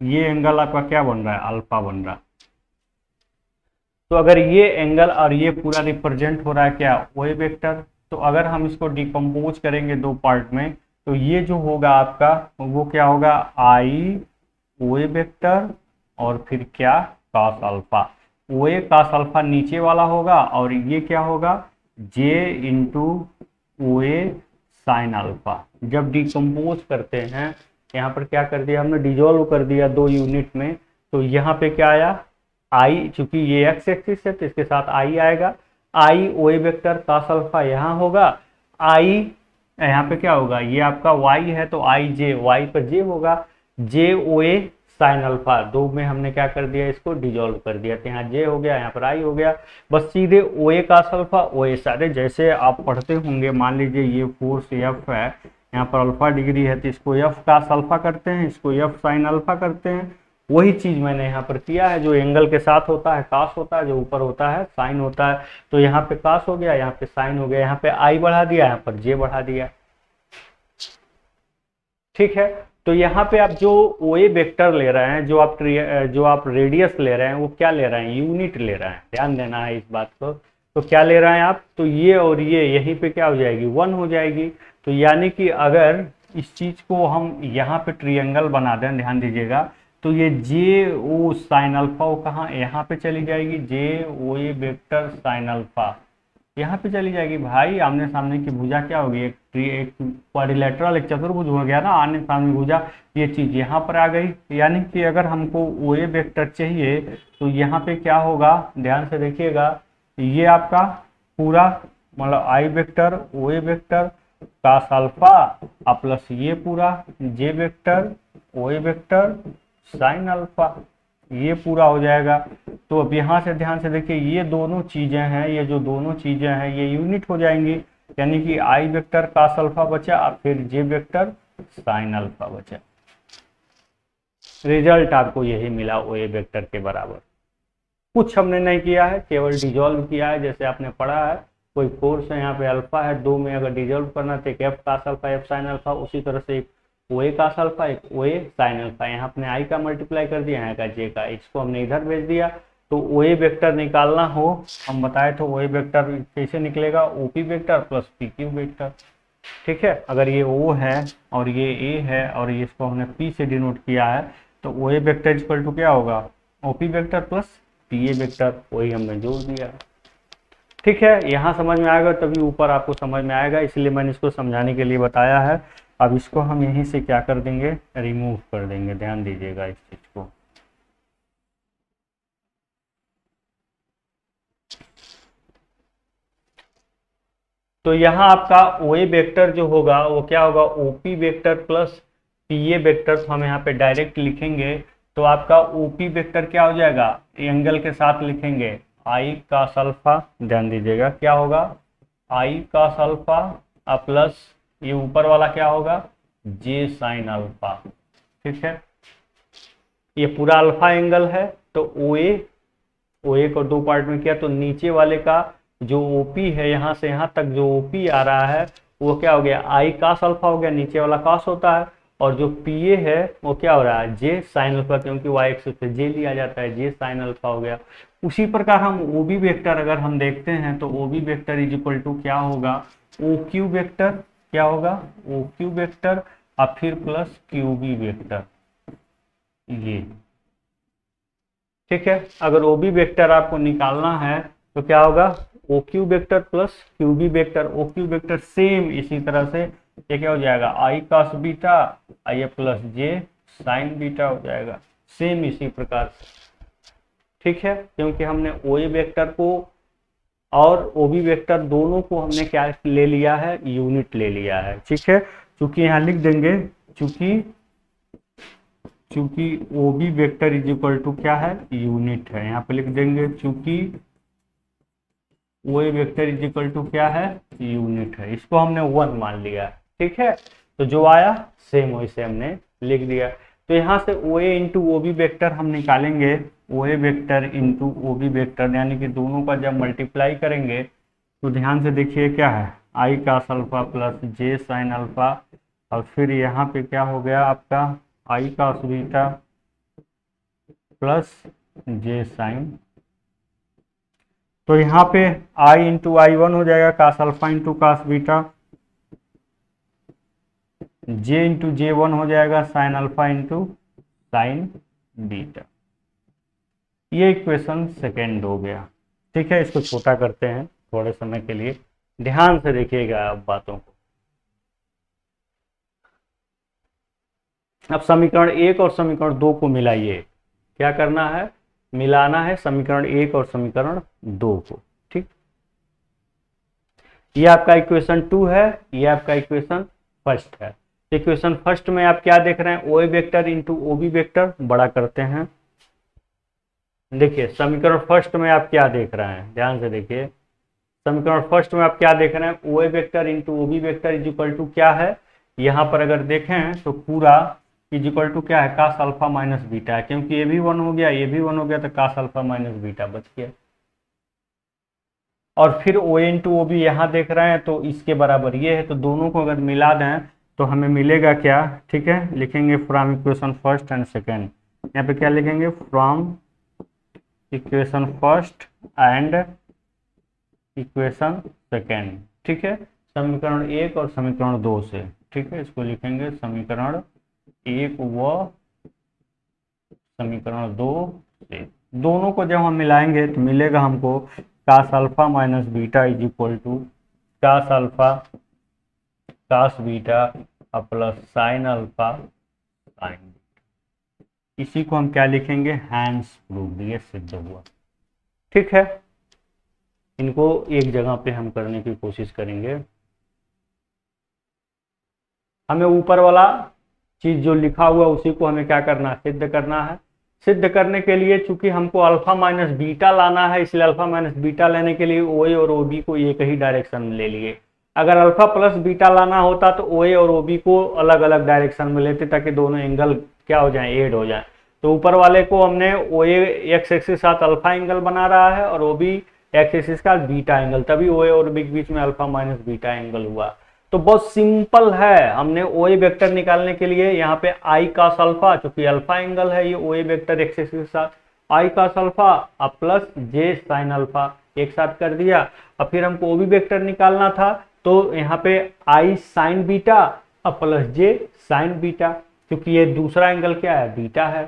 ये एंगल आपका क्या बन रहा है, अल्फा बन रहा है। तो अगर ये एंगल और ये पूरा रिप्रेजेंट हो रहा है क्या, ओ ए वेक्टर, तो अगर हम इसको डिकम्पोज करेंगे दो पार्ट में, तो ये जो होगा आपका वो क्या होगा, आई ओ ए वेक्टर और फिर क्या, कॉस अल्फा। ओ ए कॉस अल्फा नीचे वाला होगा, और ये क्या होगा, जे इंटू ओ ए साइन अल्फा। जब डिकम्पोज करते हैं, यहाँ पर क्या कर दिया हमने, डिजोल्व कर दिया दो यूनिट में, तो यहाँ पे क्या आया, आई, चूंकि ये एक्स एक्सिस है तो इसके साथ आई आएगा, आई ओ ए वेक्टर कॉस अल्फा यहाँ होगा, आई यहाँ पे क्या होगा, ये आपका वाई है तो आई जे, वाई पर जे होगा, जे ओ ए साइन अल्फा। दो में हमने क्या कर दिया, इसको डिजोल्व कर दिया, तो यहाँ जे हो गया, यहाँ पर आई हो गया, बस सीधे ओ ए कॉस अल्फा ओ ए सारे। जैसे आप पढ़ते होंगे, मान लीजिए ये फोर्स एफ है, यहाँ पर अल्फा डिग्री है, तो इसको एफ कॉस अल्फा करते हैं, इसको एफ साइन अल्फा करते हैं। वही चीज मैंने यहाँ पर किया है, जो एंगल के साथ होता है कॉस होता है, जो ऊपर होता है साइन होता है। तो यहाँ पे कॉस हो गया, यहाँ पे साइन हो गया, यहाँ पे आई बढ़ा दिया, यहाँ पर जे बढ़ा दिया। ठीक है, तो यहाँ पे आप जो ओ ए वेक्टर ले रहे हैं, जो आप रेडियस ले रहे हैं, वो क्या ले रहे हैं, यूनिट ले रहे हैं। ध्यान देना है इस बात को। तो क्या ले रहे हैं आप, तो ये और ये यहीं पे क्या हो जाएगी, 1 हो जाएगी। तो यानी कि अगर इस चीज को हम यहाँ पे ट्रायंगल बना दें, ध्यान दीजिएगा, तो ये जे ओ साइन अल्फा वो कहाँ यहाँ पे चली जाएगी, जे ओ ए वेक्टर साइन अल्फा यहाँ पे चली जाएगी भाई। आमने सामने की भुजा क्या होगी, एक क्वाड्रिलेटरल एक चतुर्भुज हो गया ना, आमने सामने भुजा, ये चीज यहाँ पर आ गई। यानी कि अगर हमको ओ ए वेक्टर चाहिए तो यहाँ पे क्या होगा, ध्यान से देखिएगा, ये आपका पूरा मतलब आई vector O A vector cos alpha plus ये पूरा जे vector O A vector sine alpha, ये पूरा हो जाएगा। तो अब यहाँ से ध्यान से देखिए, ये दोनों चीजें हैं, ये जो दोनों चीजें हैं ये यूनिट हो जाएंगी, यानी कि आई वेक्टर कास अल्फा बचा और फिर जे वेक्टर साइन अल्फा बचा। रिजल्ट आपको यही मिला ओ ए वेक्टर के बराबर। कुछ हमने नहीं किया है, केवल डिजोल्व किया है। जैसे आपने पढ़ा है कोई फोर्स है, यहाँ पे अल्फा है, दो में अगर डिजोल्व करना तो एक F cos alpha F sine alpha, उसी तरह से एक ओ ए कास अल्फा एक ओ ए साइन अल्फा। यहाँ अपने आई का मल्टीप्लाई कर दिया, यहाँ का जे का, इसको हमने इधर भेज दिया। तो ओ ए वेक्टर निकालना हो, हम बताए तो ओ ए वेक्टर कैसे निकलेगा, O P vector plus P Q vector. ठीक है, अगर ये ओ है और ये ए है और ये इसको हमने पी से डिनोट किया है, तो O A vector equal to क्या होगा, O P vector plus P A vector, वही हमने जोड़ दिया। ठीक है, यहाँ समझ में आएगा तभी ऊपर आपको समझ में आएगा, इसलिए मैंने इसको समझाने के लिए बताया है। अब इसको हम यहीं से क्या कर देंगे, रिमूव कर देंगे, ध्यान दीजिएगा इस चीज को। तो यहाँ आपका ओ ए वेक्टर जो होगा वो क्या होगा, O P vector plus P A vector. तो हम यहाँ पे डायरेक्ट लिखेंगे तो आपका ओ पी वेक्टर क्या हो जाएगा, एंगल के साथ लिखेंगे आई कास अल्फा, ध्यान दीजिएगा क्या होगा, आई कास अल्फा प्लस ये ऊपर वाला क्या होगा, जे साइन अल्फा। ठीक है, ये पूरा अल्फा एंगल है। तो ओ ए को दो पार्ट में किया, तो नीचे वाले का जो ओपी है यहाँ से यहाँ तक जो ओपी आ रहा है वो क्या हो गया, आई कास अल्फा हो गया, नीचे वाला कास होता है। और जो पी ए है वो क्या हो रहा है, जे साइन अल्फा, क्योंकि वाई एक्सिस पे जे लिया जाता है, जे साइन अल्फा हो गया। उसी प्रकार हम ओ बी वेक्टर अगर हम देखते हैं तो O B vector is equal to क्या होगा, ओ क्यू वेक्टर, क्या होगा ओ क्यू वेक्टर और फिर प्लस क्यू बी वेक्टर, ये। ठीक है, अगर ओ बी वेक्टर आपको निकालना है तो क्या होगा, O Q vector plus Q B vector. O Q vector same इसी तरह से ये क्या हो जाएगा, I cos beta I plus J sine beta हो जाएगा, सेम इसी प्रकार से। ठीक है, क्योंकि हमने ओ ए वेक्टर को और ओ बी वेक्टर दोनों को हमने क्या ले लिया है, यूनिट ले लिया है। ठीक है, चूंकि यहाँ लिख देंगे, चूंकि O B vector is equal to क्या है, यूनिट है, यहाँ पे लिख देंगे चूंकि O A vector is equal to क्या है, यूनिट है, इसको हमने 1 मान लिया। ठीक है, तो जो आया सेम वैसे हमने लिख दिया। तो यहाँ से O A into O B vector हम निकालेंगे, O A vector into O B vector, यानी कि दोनों का जब मल्टीप्लाई करेंगे तो ध्यान से देखिए क्या है, I cos alpha plus J sine alpha, और फिर यहाँ पे क्या हो गया आपका I cos beta plus J sine. तो यहाँ पे आई इंटू आई 1 हो जाएगा, cos alpha into cos beta, J into J 1 हो जाएगा sine alpha into sine beta. ये इक्वेशन सेकेंड हो गया। ठीक है, इसको छोटा करते हैं थोड़े समय के लिए, ध्यान से देखिएगा आप बातों को। अब समीकरण 1 और समीकरण 2 को मिलाइए, क्या करना है, मिलाना है समीकरण 1 और समीकरण 2 को। ठीक, ये आपका इक्वेशन 2 है, ये आपका इक्वेशन फर्स्ट है। इक्वेशन फर्स्ट में आप क्या देख रहे हैं, O A vector into O B vector, बड़ा करते हैं। देखिए समीकरण फर्स्ट में आप क्या देख रहे हैं, ध्यान से देखिए, समीकरण फर्स्ट में आप क्या देख रहे हैं, O A vector into O B vector is equal to क्या है, यहाँ पर अगर देखें तो पूरा इज इक्वल टू क्या है, कास अल्फा माइनस बीटा है, क्योंकि ये भी 1 हो गया, ये भी 1 हो गया, तो कास अल्फा माइनस बीटा बच गया। और फिर ओ इंटू ओ बी यहाँ देख रहे हैं तो इसके बराबर ये है, तो दोनों को अगर मिला दें तो हमें मिलेगा क्या। ठीक है, लिखेंगे from equation first and second, यहाँ पे क्या लिखेंगे, from equation first and equation second. ठीक है, समीकरण 1 और समीकरण 2 से। ठीक है, इसको लिखेंगे समीकरण 1 व समीकरण 2 से दोनों को जब हम मिलाएंगे तो मिलेगा हमको cos alpha minus beta is equal to cos alpha cos beta plus sine alpha sine. इसी को हम क्या लिखेंगे, हैंस प्रूव्ड, ये सिद्ध हुआ। ठीक है, इनको एक जगह पे हम करने की कोशिश करेंगे। हमें ऊपर वाला चीज जो लिखा हुआ उसी को हमें क्या करना है, सिद्ध करना है। सिद्ध करने के लिए चूंकि हमको अल्फा माइनस बीटा लाना है, इसलिए अल्फा माइनस बीटा लेने के लिए ओ ए और ओ बी को एक ही डायरेक्शन में ले लिए। अगर अल्फा प्लस बीटा लाना होता तो ओ ए और ओ बी को अलग अलग डायरेक्शन में लेते, ताकि दोनों एंगल क्या हो जाए, एड हो जाए। तो ऊपर वाले को हमने ओ ए एक्स एक्सिस के साथ अल्फा एंगल बना रहा है और ओ बी एक्स एक्सिस का बीटा एंगल, तभी ओ ए और बी के बीच में अल्फा माइनस बीटा एंगल हुआ। तो बहुत सिंपल है, हमने ओ ए वेक्टर निकालने के लिए यहाँ पे आई कास अल्फा, चूंकि अल्फा एंगल है ये ओ ए वेक्टर एक्स एक्सिस के साथ, आई कास अल्फा अब प्लस जे साइन अल्फा एक साथ कर दिया। अब फिर हमको ओ बी वेक्टर निकालना था, तो यहाँ पे आई साइन बीटा अब प्लस जे साइन बीटा, क्योंकि ये दूसरा एंगल क्या है, बीटा है।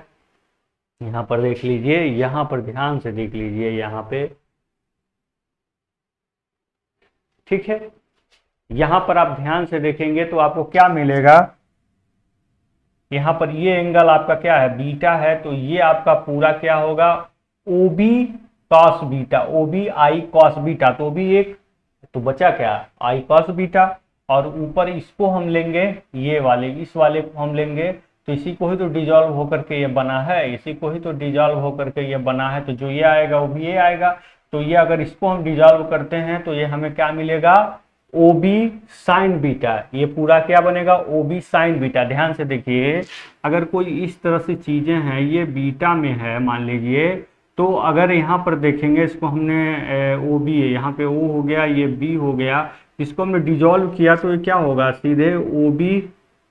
यहाँ पर देख लीजिए, यहाँ पर ध्यान से देख लीजिए यहाँ पे, ठीक है। यहां पर आप ध्यान से देखेंगे तो आपको क्या मिलेगा, यहां पर ये एंगल आपका क्या है, बीटा है, तो ये आपका पूरा क्या होगा, O B cos beta, O B I cos beta, तो भी एक, तो बचा क्या, आई कॉस बीटा। और ऊपर इसको हम लेंगे, ये वाले इस वाले को हम लेंगे, तो इसी को ही तो डिजॉल्व होकर के ये बना है, इसी को ही तो डिजॉल्व होकर के ये बना है, तो जो ये आएगा वो भी ये आएगा। तो ये अगर इसको हम डिजॉल्व करते हैं तो ये हमें क्या मिलेगा, ओ बी साइन बीटा, ये पूरा क्या बनेगा, ओ बी साइन बीटा। ध्यान से देखिए, अगर कोई इस तरह से चीजें हैं, ये बीटा में है मान लीजिए, तो अगर यहाँ पर देखेंगे, इसको हमने ओ बी है, यहाँ पे ओ हो गया, ये बी हो गया, इसको हमने डिजॉल्व किया तो ये क्या होगा, सीधे ओ बी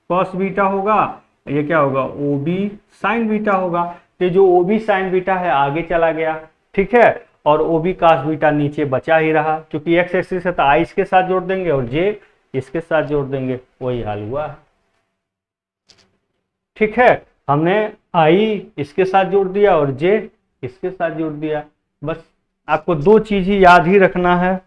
कॉस बीटा होगा, ये क्या होगा, ओ बी साइन बीटा होगा। तो जो ओ बी साइन बीटा है आगे चला गया, ठीक है, और ओ बी कास बीटा नीचे बचा ही रहा, क्योंकि एक्स एक्सिस है तो आई इसके साथ जोड़ देंगे और जे इसके साथ जोड़ देंगे, वही हाल हुआ। ठीक है, हमने आई इसके साथ जोड़ दिया और जे इसके साथ जोड़ दिया। बस आपको दो चीज ही याद ही रखना है,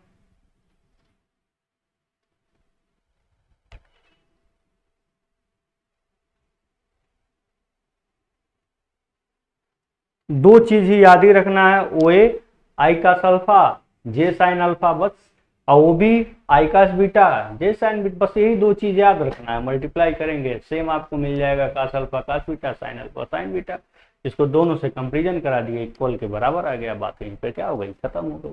दो चीज ही याद ही रखना है, ओ ए आई का अल्फा जे साइन अल्फा, बस। और वो भी आई कास बीटा जे साइन बीटा, बस यही दो चीज याद रखना है। मल्टीप्लाई करेंगे सेम आपको मिल जाएगा, cos alpha cos beta, sine alpha sine beta. इसको दोनों से कंपेरिजन करा दिए, इक्वल के बराबर आ गया, बात यहीं पे क्या हो गई, खत्म हो गई।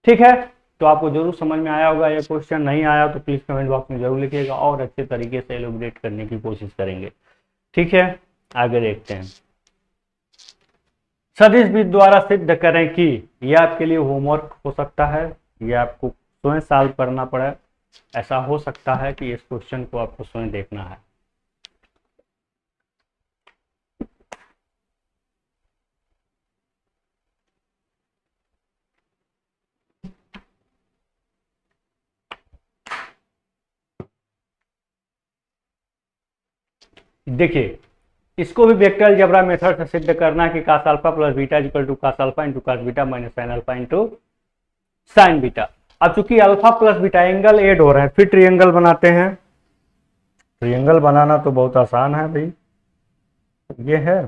ठीक है, तो आपको जरूर समझ में आया होगा। ये क्वेश्चन नहीं आया तो प्लीज कमेंट बॉक्स में जरूर लिखिएगा, और अच्छे तरीके से एलोबरेट करने की कोशिश करेंगे। ठीक है, आगे देखते हैं। सदिश विधि द्वारा सिद्ध करें कि, यह आपके लिए होमवर्क हो सकता है, यह आपको स्वयं सॉल्व करना पड़े, ऐसा हो सकता है कि इस क्वेश्चन को आपको स्वयं देखना है। देखिए, इसको भी वेक्टर अलजेब्रा मेथड से सिद्ध करना है कि cos alpha plus beta equal to cos alpha into cos beta minus sine alpha into sine beta. अब चूंकि alpha plus beta angle add हो रहे हैं, फिर ट्रिएंगल बनाते हैं। ट्रिएंगल बनाना तो बहुत आसान है भाई, ये है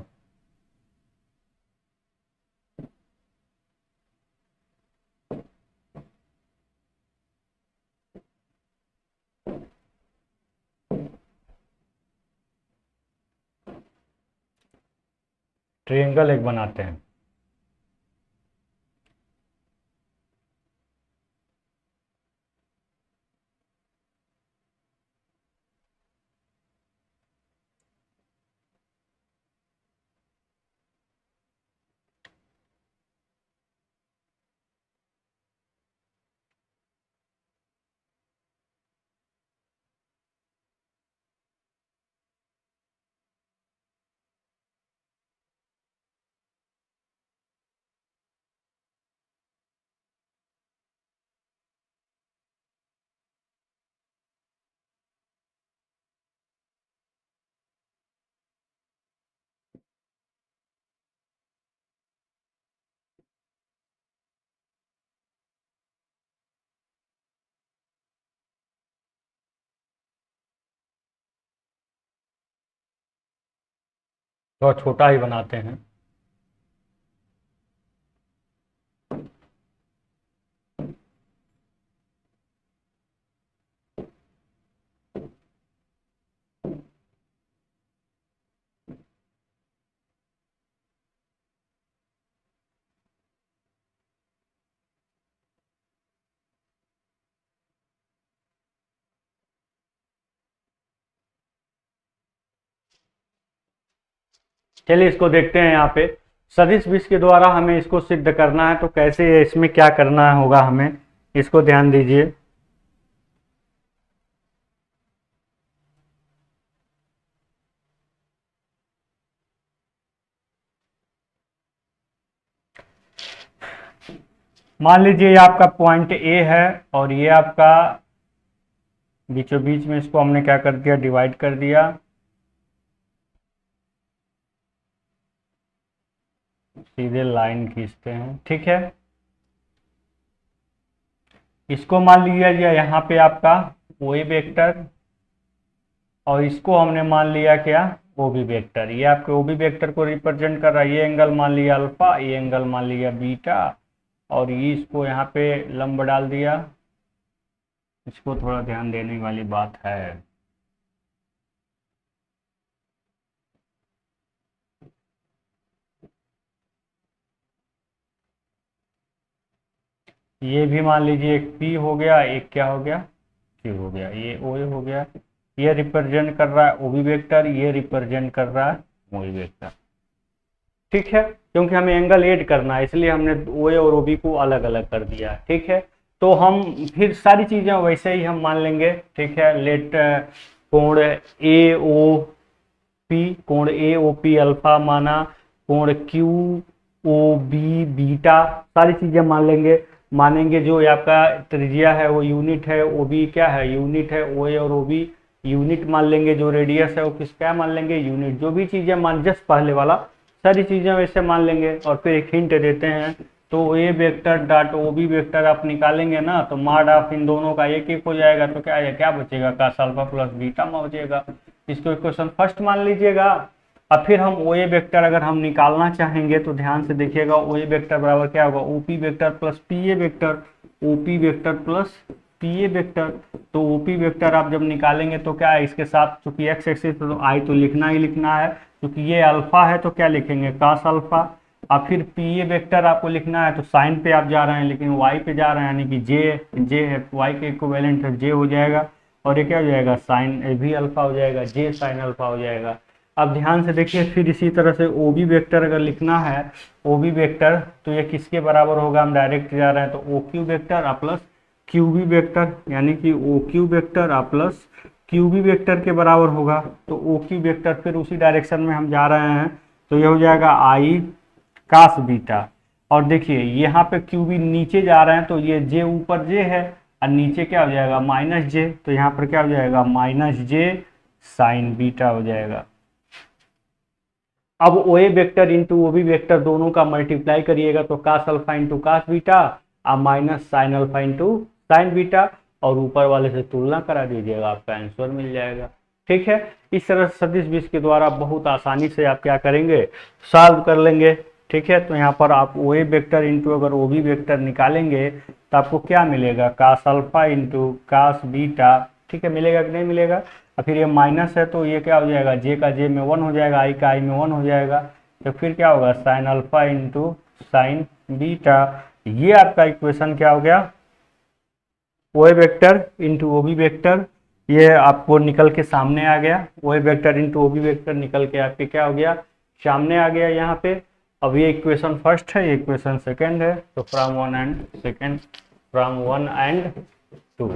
ट्रिएंगल एक बनाते हैं। थोड़ा छोटा ही बनाते हैं। चलिए इसको देखते हैं। यहाँ पे सदिश विश के द्वारा हमें इसको सिद्ध करना है, तो कैसे इसमें क्या करना होगा हमें, इसको ध्यान दीजिए। मान लीजिए ये आपका पॉइंट ए है और ये आपका बीचों बीच में, इसको हमने क्या कर दिया, डिवाइड कर दिया। सीधे लाइन खींचते हैं, ठीक है। इसको मान लिया यहाँ पे आपका ओ ए वेक्टर, और इसको हमने मान लिया क्या, ओ बी वेक्टर। ये आपके ओ बी वेक्टर को रिप्रेजेंट कर रहा है। ये एंगल मान लिया अल्फा, ये एंगल मान लिया बीटा, और ये इसको यहाँ पे लंब डाल दिया। इसको थोड़ा ध्यान देने वाली बात है। ये भी मान लीजिए एक P हो गया, एक क्या हो गया, Q हो गया। ये OA हो गया। ये रिप्रेजेंट कर रहा है OB वेक्टर, ये रिप्रेजेंट कर रहा है OA वेक्टर, ठीक है। क्योंकि हमें एंगल ऐड करना है, इसलिए हमने OA और OB को अलग अलग कर दिया, ठीक है। तो हम फिर सारी चीज़ें वैसे ही हम मान लेंगे, ठीक है। लेट कोण AOP, कोण AOP अल्फा माना, कोण QOB बीटा, सारी चीज़ें मान लेंगे। मानेंगे जो आपका त्रिज्या है वो यूनिट है, OB क्या है, यूनिट है। OA और OB यूनिट मान लेंगे। जो रेडियस है वो किस क्या मान लेंगे, यूनिट। जो भी चीज़ें मान, जस्ट पहले वाला सारी चीज़ें वैसे मान लेंगे। और फिर एक हिंट देते हैं, तो ए वेक्टर डॉट OB वेक्टर आप निकालेंगे ना, तो माड ऑफ इन दोनों का एक एक हो जाएगा। तो क्या है, क्या बचेगा, कास अल्फा प्लस बीटा में बचेगा। इसको इक्वेशन फर्स्ट मान लीजिएगा। अब फिर हम OA वेक्टर अगर हम निकालना चाहेंगे तो ध्यान से देखिएगा। OA वेक्टर बराबर क्या होगा, OP vector plus PA vector, OP vector plus PA vector. तो OP वेक्टर आप जब निकालेंगे तो क्या है, इसके साथ चूंकि एक्स एक्सिस तो आई तो लिखना ही लिखना है, क्योंकि ये अल्फा है तो क्या लिखेंगे, कास अल्फा। अब फिर PA वेक्टर आपको लिखना है तो साइन पे आप जा रहे हैं, लेकिन वाई पे जा रहे हैं, यानी कि जे है, वाई के इक्विवेलेंट है, जे हो जाएगा। और ये क्या हो जाएगा, साइन ए भी अल्फा हो जाएगा, जे साइन अल्फा हो जाएगा। अब ध्यान से देखिए, फिर इसी तरह से OB वेक्टर अगर लिखना है, OB वेक्टर तो ये किसके बराबर होगा, हम डायरेक्ट जा रहे हैं तो OQ वेक्टर आ प्लस QB वेक्टर, यानी कि OQ वेक्टर आ प्लस QB वेक्टर के बराबर होगा। तो OQ वेक्टर फिर उसी डायरेक्शन में हम जा रहे हैं, तो ये हो जाएगा I कास बीटा। और देखिए यहाँ पे QB नीचे जा रहे हैं तो ये J ऊपर J है, और नीचे क्या हो जाएगा, माइनस J। तो यहाँ पर क्या हो जाएगा, माइनस J साइन बीटा हो जाएगा। अब OA vector into OB vector दोनों का मल्टीप्लाई करिएगा तो cos alpha into cos beta, अब minus sine alpha into sine beta, और ऊपर वाले से तुलना करा दीजिएगा, आपका आंसर मिल जाएगा, ठीक है। इस तरह सदिश विश के द्वारा बहुत आसानी से आप क्या करेंगे, सॉल्व कर लेंगे, ठीक है। तो यहाँ पर आप OA वेक्टर इंटू अगर OB वेक्टर निकालेंगे तो आपको क्या मिलेगा, cos alpha into cos beta, ठीक है, मिलेगा कि नहीं मिलेगा। और फिर ये माइनस है तो ये क्या हो जाएगा, जे का जे में 1 हो जाएगा, आई का आई में 1 हो जाएगा। तो फिर क्या होगा, sign alpha into sine beta. ये आपका इक्वेशन क्या हो गया, OA vector into OB vector, ये आपको निकल के सामने आ गया। OA vector into OB vector निकल के आपके क्या हो गया, सामने आ गया यहाँ पे। अब ये इक्वेशन फर्स्ट है, ये इक्वेशन सेकंड है। तो from 1 and second, from 1 and 2,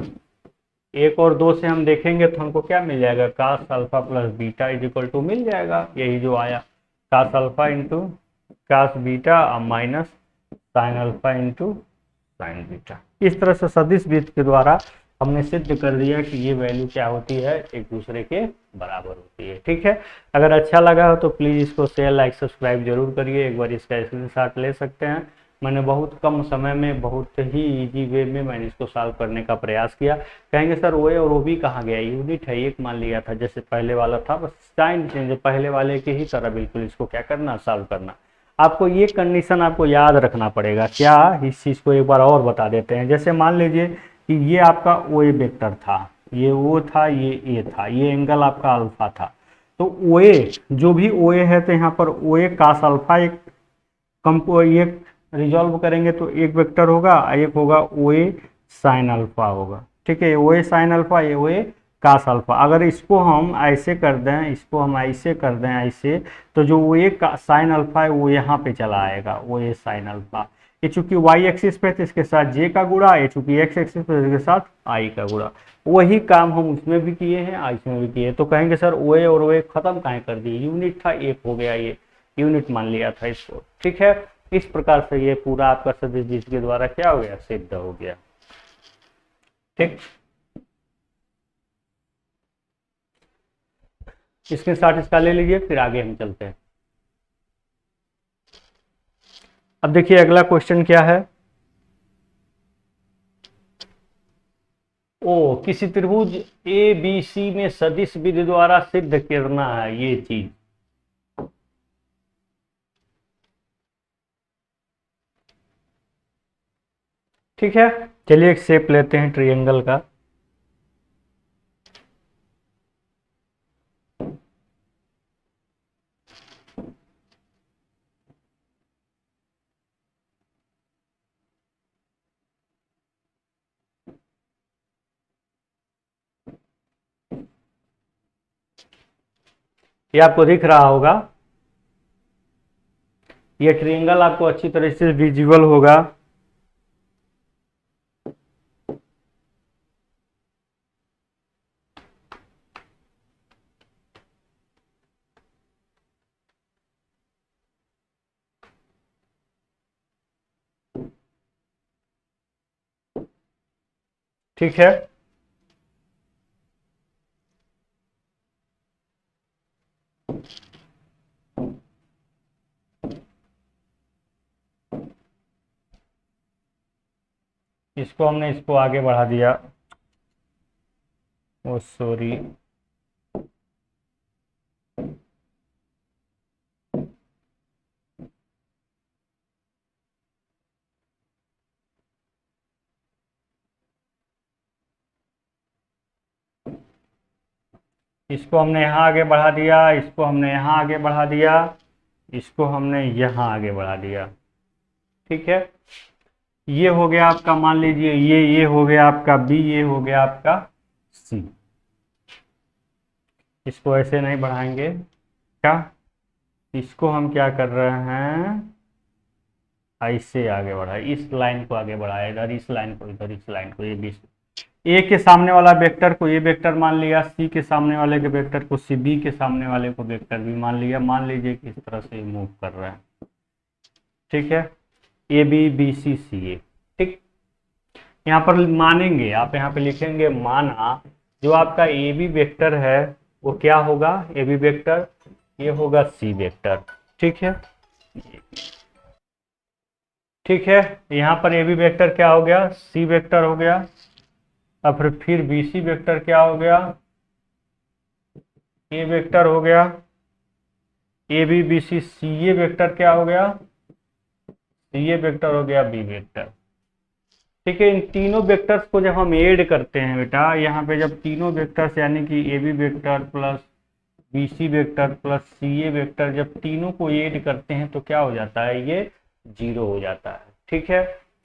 1 और 2 से हम देखेंगे तो हमको क्या मिल जाएगा, cos alpha plus beta is equal to मिल जाएगा, यही जो आया, cos alpha into cos beta minus sine alpha into sine beta. इस तरह से सदिश विश के द्वारा हमने सिद्ध कर दिया कि ये वैल्यू क्या होती है, एक दूसरे के बराबर होती है, ठीक है। अगर अच्छा लगा हो तो प्लीज़ इसको शेयर लाइक सब्सक्राइब जरूर करिए। एक बार इसका स्क्रीनशॉट ले सकते हैं। मैंने बहुत कम समय में बहुत ही इजी वे में मैंने इसको सॉल्व करने का प्रयास किया। कहेंगे सर ओ ए और ओ बी कहाँ गया, यूनिट है, एक मान लिया था जैसे पहले वाला था, बस साइन चेंज पहले वाले के ही तरह बिल्कुल इसको क्या करना, सॉल्व करना। आपको ये कंडीशन आपको याद रखना पड़ेगा। क्या, इस चीज़ को एक बार और बता देते हैं। जैसे मान लीजिए कि ये आपका ओ ए वेक्टर था, ये ओ था, ये ए था, ये एंगल आपका अल्फा था। तो ओ ए, जो भी ओ ए है तो यहाँ पर ओ ए कास अल्फा एक कंपो ये रिजॉल्व करेंगे तो एक वेक्टर होगा, एक होगा ओ ए साइन अल्फा होगा। ठीक है, ओ ए साइन अल्फा, ये ओ ए कास अल्फा। अगर इसको हम ऐसे कर दें, इसको हम ऐसे कर दें ऐसे, तो जो ओ ए साइन अल्फा है वो यहाँ पे चला आएगा, ओ ए साइन अल्फा। ये चूंकि वाई एक्सिस पे तो इसके साथ जे का गुणा, ये चूंकि एक्स एक्सिस पे इसके साथ आई का गुणा। वही काम हम उसमें भी किए हैं, इसमें भी किए। तो कहेंगे सर ओ ए और ओ ए खत्म काहे कर दिए, यूनिट था, एक हो गया, ये यूनिट मान लिया था इसको। ठीक है, इस प्रकार से ये पूरा आपका सदिश जिसके द्वारा क्या हो गया, सिद्ध हो गया। ठीक, इसके साथ इसका ले लीजिए, फिर आगे हम चलते हैं। अब देखिए अगला क्वेश्चन क्या है। ओ, किसी त्रिभुज ए बी सी में सदिश विधि द्वारा सिद्ध करना है ये चीज। ठीक है, चलिए एक शेप लेते हैं ट्रायंगल का। ये आपको दिख रहा होगा, ये ट्रायंगल आपको अच्छी तरह से विजुअल होगा। ठीक है, इसको हमने इसको आगे बढ़ा दिया। ओ सॉरी, इसको हमने यहाँ आगे बढ़ा दिया, इसको हमने यहाँ आगे बढ़ा दिया, इसको हमने यहाँ आगे बढ़ा दिया। ठीक है, ये हो गया आपका, मान लीजिए ये हो गया आपका बी, ये हो गया आपका सी। इसको ऐसे नहीं बढ़ाएंगे क्या, इसको हम क्या कर रहे हैं, ऐसे आगे बढ़ाए, इस लाइन को आगे बढ़ाए, इधर इस लाइन को, इधर इस लाइन को, ये बी। ए के सामने वाला वेक्टर को ये वेक्टर मान लिया, सी के सामने वाले के वेक्टर को सी, बी के सामने वाले को वेक्टर भी मान लिया। मान लीजिए कि इस तरह से मूव कर रहा है। ठीक है, A B B C C ए। ठीक, यहाँ पर मानेंगे, आप यहाँ पे लिखेंगे माना जो आपका ए बी वेक्टर है वो क्या होगा, ए बी वेक्टर, ये होगा सी वेक्टर। ठीक है, ठीक है, यहाँ पर ए बी वेक्टर क्या हो गया, सी वेक्टर हो गया। अब फिर बी सी वेक्टर क्या हो गया, ए वेक्टर हो गया। A B B C C A vector क्या हो गया, सी ए वेक्टर हो गया बी वेक्टर। ठीक है, इन तीनों वेक्टर्स को जब हम ऐड करते हैं बेटा, यहाँ पे जब तीनों वेक्टर्स यानी कि A B vector plus B C vector plus C A vector जब तीनों को ऐड करते हैं तो क्या हो जाता है, ये 0 हो जाता है। ठीक है,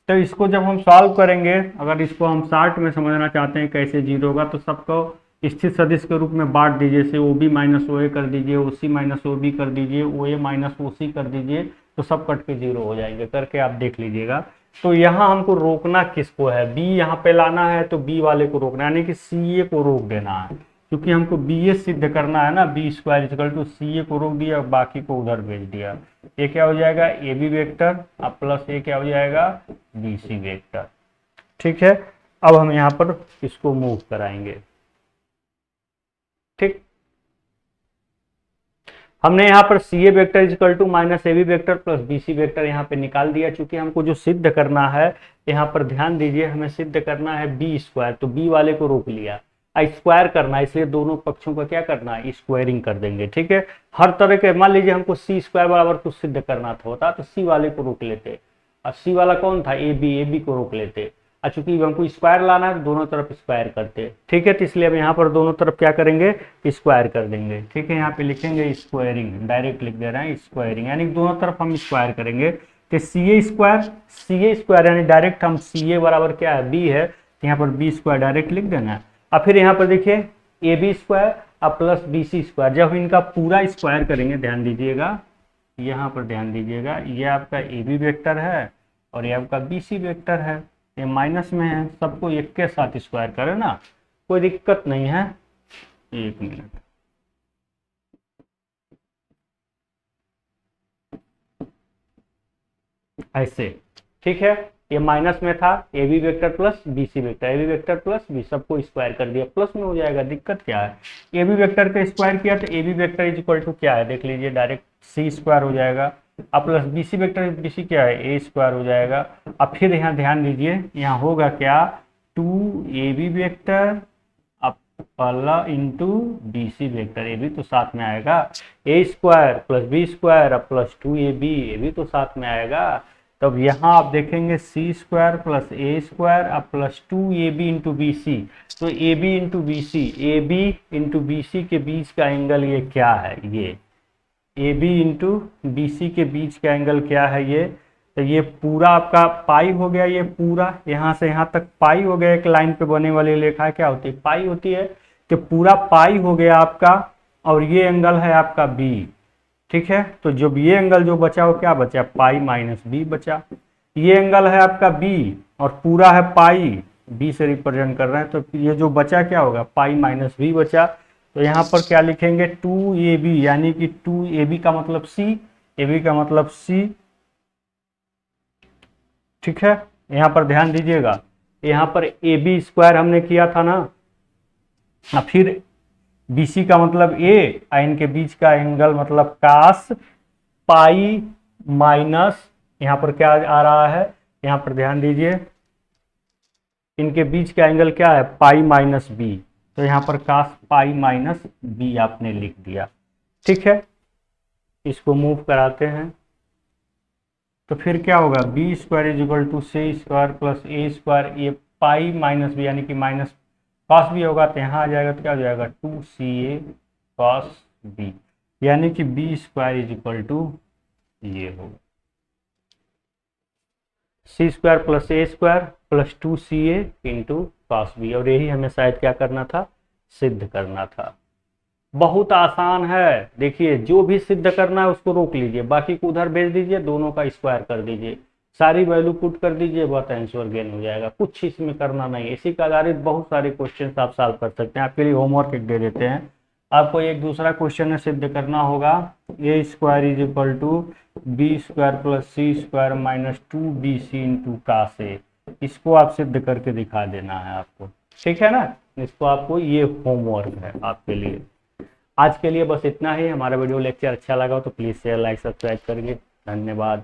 तो इसको जब हम सॉल्व करेंगे, अगर इसको हम शॉर्ट में समझना चाहते हैं कैसे 0 होगा, तो सबको स्थिर सदिश के रूप में बांट दीजिए। जैसे ओ बी माइनस ओ ए कर दीजिए, ओ सी माइनस ओ बी कर दीजिए, ओ ए माइनस ओ सी कर दीजिए, तो सब कट के 0 हो जाएंगे। करके आप देख लीजिएगा। तो यहाँ हमको रोकना किसको है, बी यहाँ पे लाना है, तो बी वाले को रोकना है, यानी कि सी ए को रोक देना है, क्योंकि हमको बी ए सिद्ध करना है ना। बी स्क्वायर इक्वल टू सी ए को रोक दिया, बाकी को उधर भेज दिया। ये क्या हो जाएगा, ए बी वेक्टर, अब प्लस ये क्या हो जाएगा, बी सी वेक्टर। ठीक है, अब हम यहाँ पर इसको मूव कराएंगे। ठीक, हमने यहाँ पर C A vector is equal to minus A B vector plus B C vector यहाँ पे निकाल दिया। चूंकि हमको जो सिद्ध करना है, यहाँ पर ध्यान दीजिए, हमें सिद्ध करना है बी स्क्वायर, तो बी वाले को रोक लिया, स्क्वायर करना है, इसलिए दोनों पक्षों का क्या करना है, स्क्वायरिंग कर देंगे। ठीक है, हर तरह के, मान लीजिए हमको सी स्क्वायर बराबर कुछ सिद्ध करना होता तो सी वाले को रोक लेते, और सी वाला कौन था, ए बी को रोक लेते। चूंकि हमको स्क्वायर लाना है तो दोनों तरफ स्क्वायर करते। ठीक है, तो इसलिए हम यहाँ पर दोनों तरफ क्या करेंगे, स्क्वायर कर देंगे। ठीक है, यहाँ पे लिखेंगे स्क्वायरिंग, डायरेक्ट लिख दे रहे हैं स्क्वायरिंग, यानी दोनों तरफ हम स्क्वायर करेंगे। तो सी ए स्क्वायर यानी डायरेक्ट हम सी ए बराबर क्या है, बी है, तो यहाँ पर बी स्क्वायर डायरेक्ट लिख देना है। अब फिर यहाँ पर देखिए ए बी स्क्वायर अब प्लस बी सी स्क्वायर, जब इनका पूरा स्क्वायर करेंगे, ध्यान दीजिएगा, यहाँ पर ध्यान दीजिएगा, ये आपका ए बी वेक्टर है और ये आपका बी सी वेक्टर है, ये माइनस में है, सबको एक के साथ स्क्वायर करें ना, कोई दिक्कत नहीं है। एक मिनट, ऐसे। ठीक है, ये माइनस में था, A B vector plus B C vector, A B vector plus B, सबको स्क्वायर कर दिया, प्लस में हो जाएगा, दिक्कत क्या है। ए बी वेक्टर का स्क्वायर किया तो A B vector is equal to क्या है, देख लीजिए, डायरेक्ट सी स्क्वायर हो जाएगा, अब plus B C vector, B C क्या है, ए स्क्वायर हो जाएगा। अब फिर यहाँ ध्यान दीजिए, यहाँ होगा क्या, 2ab vector plus into B C vector, A भी तो साथ में आएगा, A square plus B square अब प्लस 2ab, ये भी तो साथ में आएगा। तब यहाँ आप देखेंगे C square plus A square अब plus 2ab into B C, तो A B into B C, A B into B C के बीच का एंगल ये क्या है, ये A B into B C के बीच का एंगल क्या है, ये, तो ये पूरा आपका पाई हो गया, ये पूरा यहाँ से यहाँ तक पाई हो गया, एक लाइन पे बने वाली रेखा क्या होती है, पाई होती है, तो पूरा पाई हो गया आपका, और ये एंगल है आपका बी। ठीक है, तो जब ये एंगल जो बचा वो क्या बचा, पाई माइनस बी बचा। ये एंगल है आपका बी और पूरा है पाई, बी से रिप्रेजेंट कर रहे हैं, तो ये जो बचा क्या होगा, पाई माइनस बी बचा। तो यहाँ पर क्या लिखेंगे, 2ab, यानी कि 2ab का मतलब सी, ab का मतलब सी। ठीक है, यहाँ पर ध्यान दीजिएगा, यहाँ पर ए बी स्क्वायर हमने किया था ना, फिर बी सी का मतलब ए, इनके बीच का एंगल मतलब कास पाई माइनस, यहाँ पर क्या आ रहा है, यहाँ पर ध्यान दीजिए, इनके बीच का एंगल क्या है, पाई माइनस बी, तो यहाँ पर कास पाई माइनस बी आपने लिख दिया। ठीक है, इसको मूव कराते हैं, तो फिर क्या होगा, B square is equal to C square plus A square, ये पाई माइनस बी यानी कि माइनस कॉस बी होगा, तो यहाँ आ जाएगा, तो क्या हो जाएगा, 2ca कॉस बी, यानी कि B square is equal to ये होगा C square plus A square plus 2ca into cos B, और यही हमें शायद क्या करना था, सिद्ध करना था। बहुत आसान है, देखिए जो भी सिद्ध करना है उसको रोक लीजिए, बाकी को उधर भेज दीजिए, दोनों का स्क्वायर कर दीजिए, सारी वैल्यू पुट कर दीजिए, बहुत आंसर गेन हो जाएगा, कुछ इसमें करना नहीं है। इसी का आधारित बहुत सारे क्वेश्चन आप सॉल्व कर सकते हैं। आपके लिए होमवर्क एक दे देते हैं, आपको एक दूसरा क्वेश्चन सिद्ध करना होगा, A square is equal to B square plus C square minus 2bc into cos A, इसको आप सिद्ध करके दिखा देना है आपको। ठीक है ना, इसको आपको, ये होमवर्क है आपके लिए। आज के लिए बस इतना ही। हमारा वीडियो लेक्चर अच्छा लगा हो तो प्लीज़ शेयर लाइक सब्सक्राइब करिए। धन्यवाद।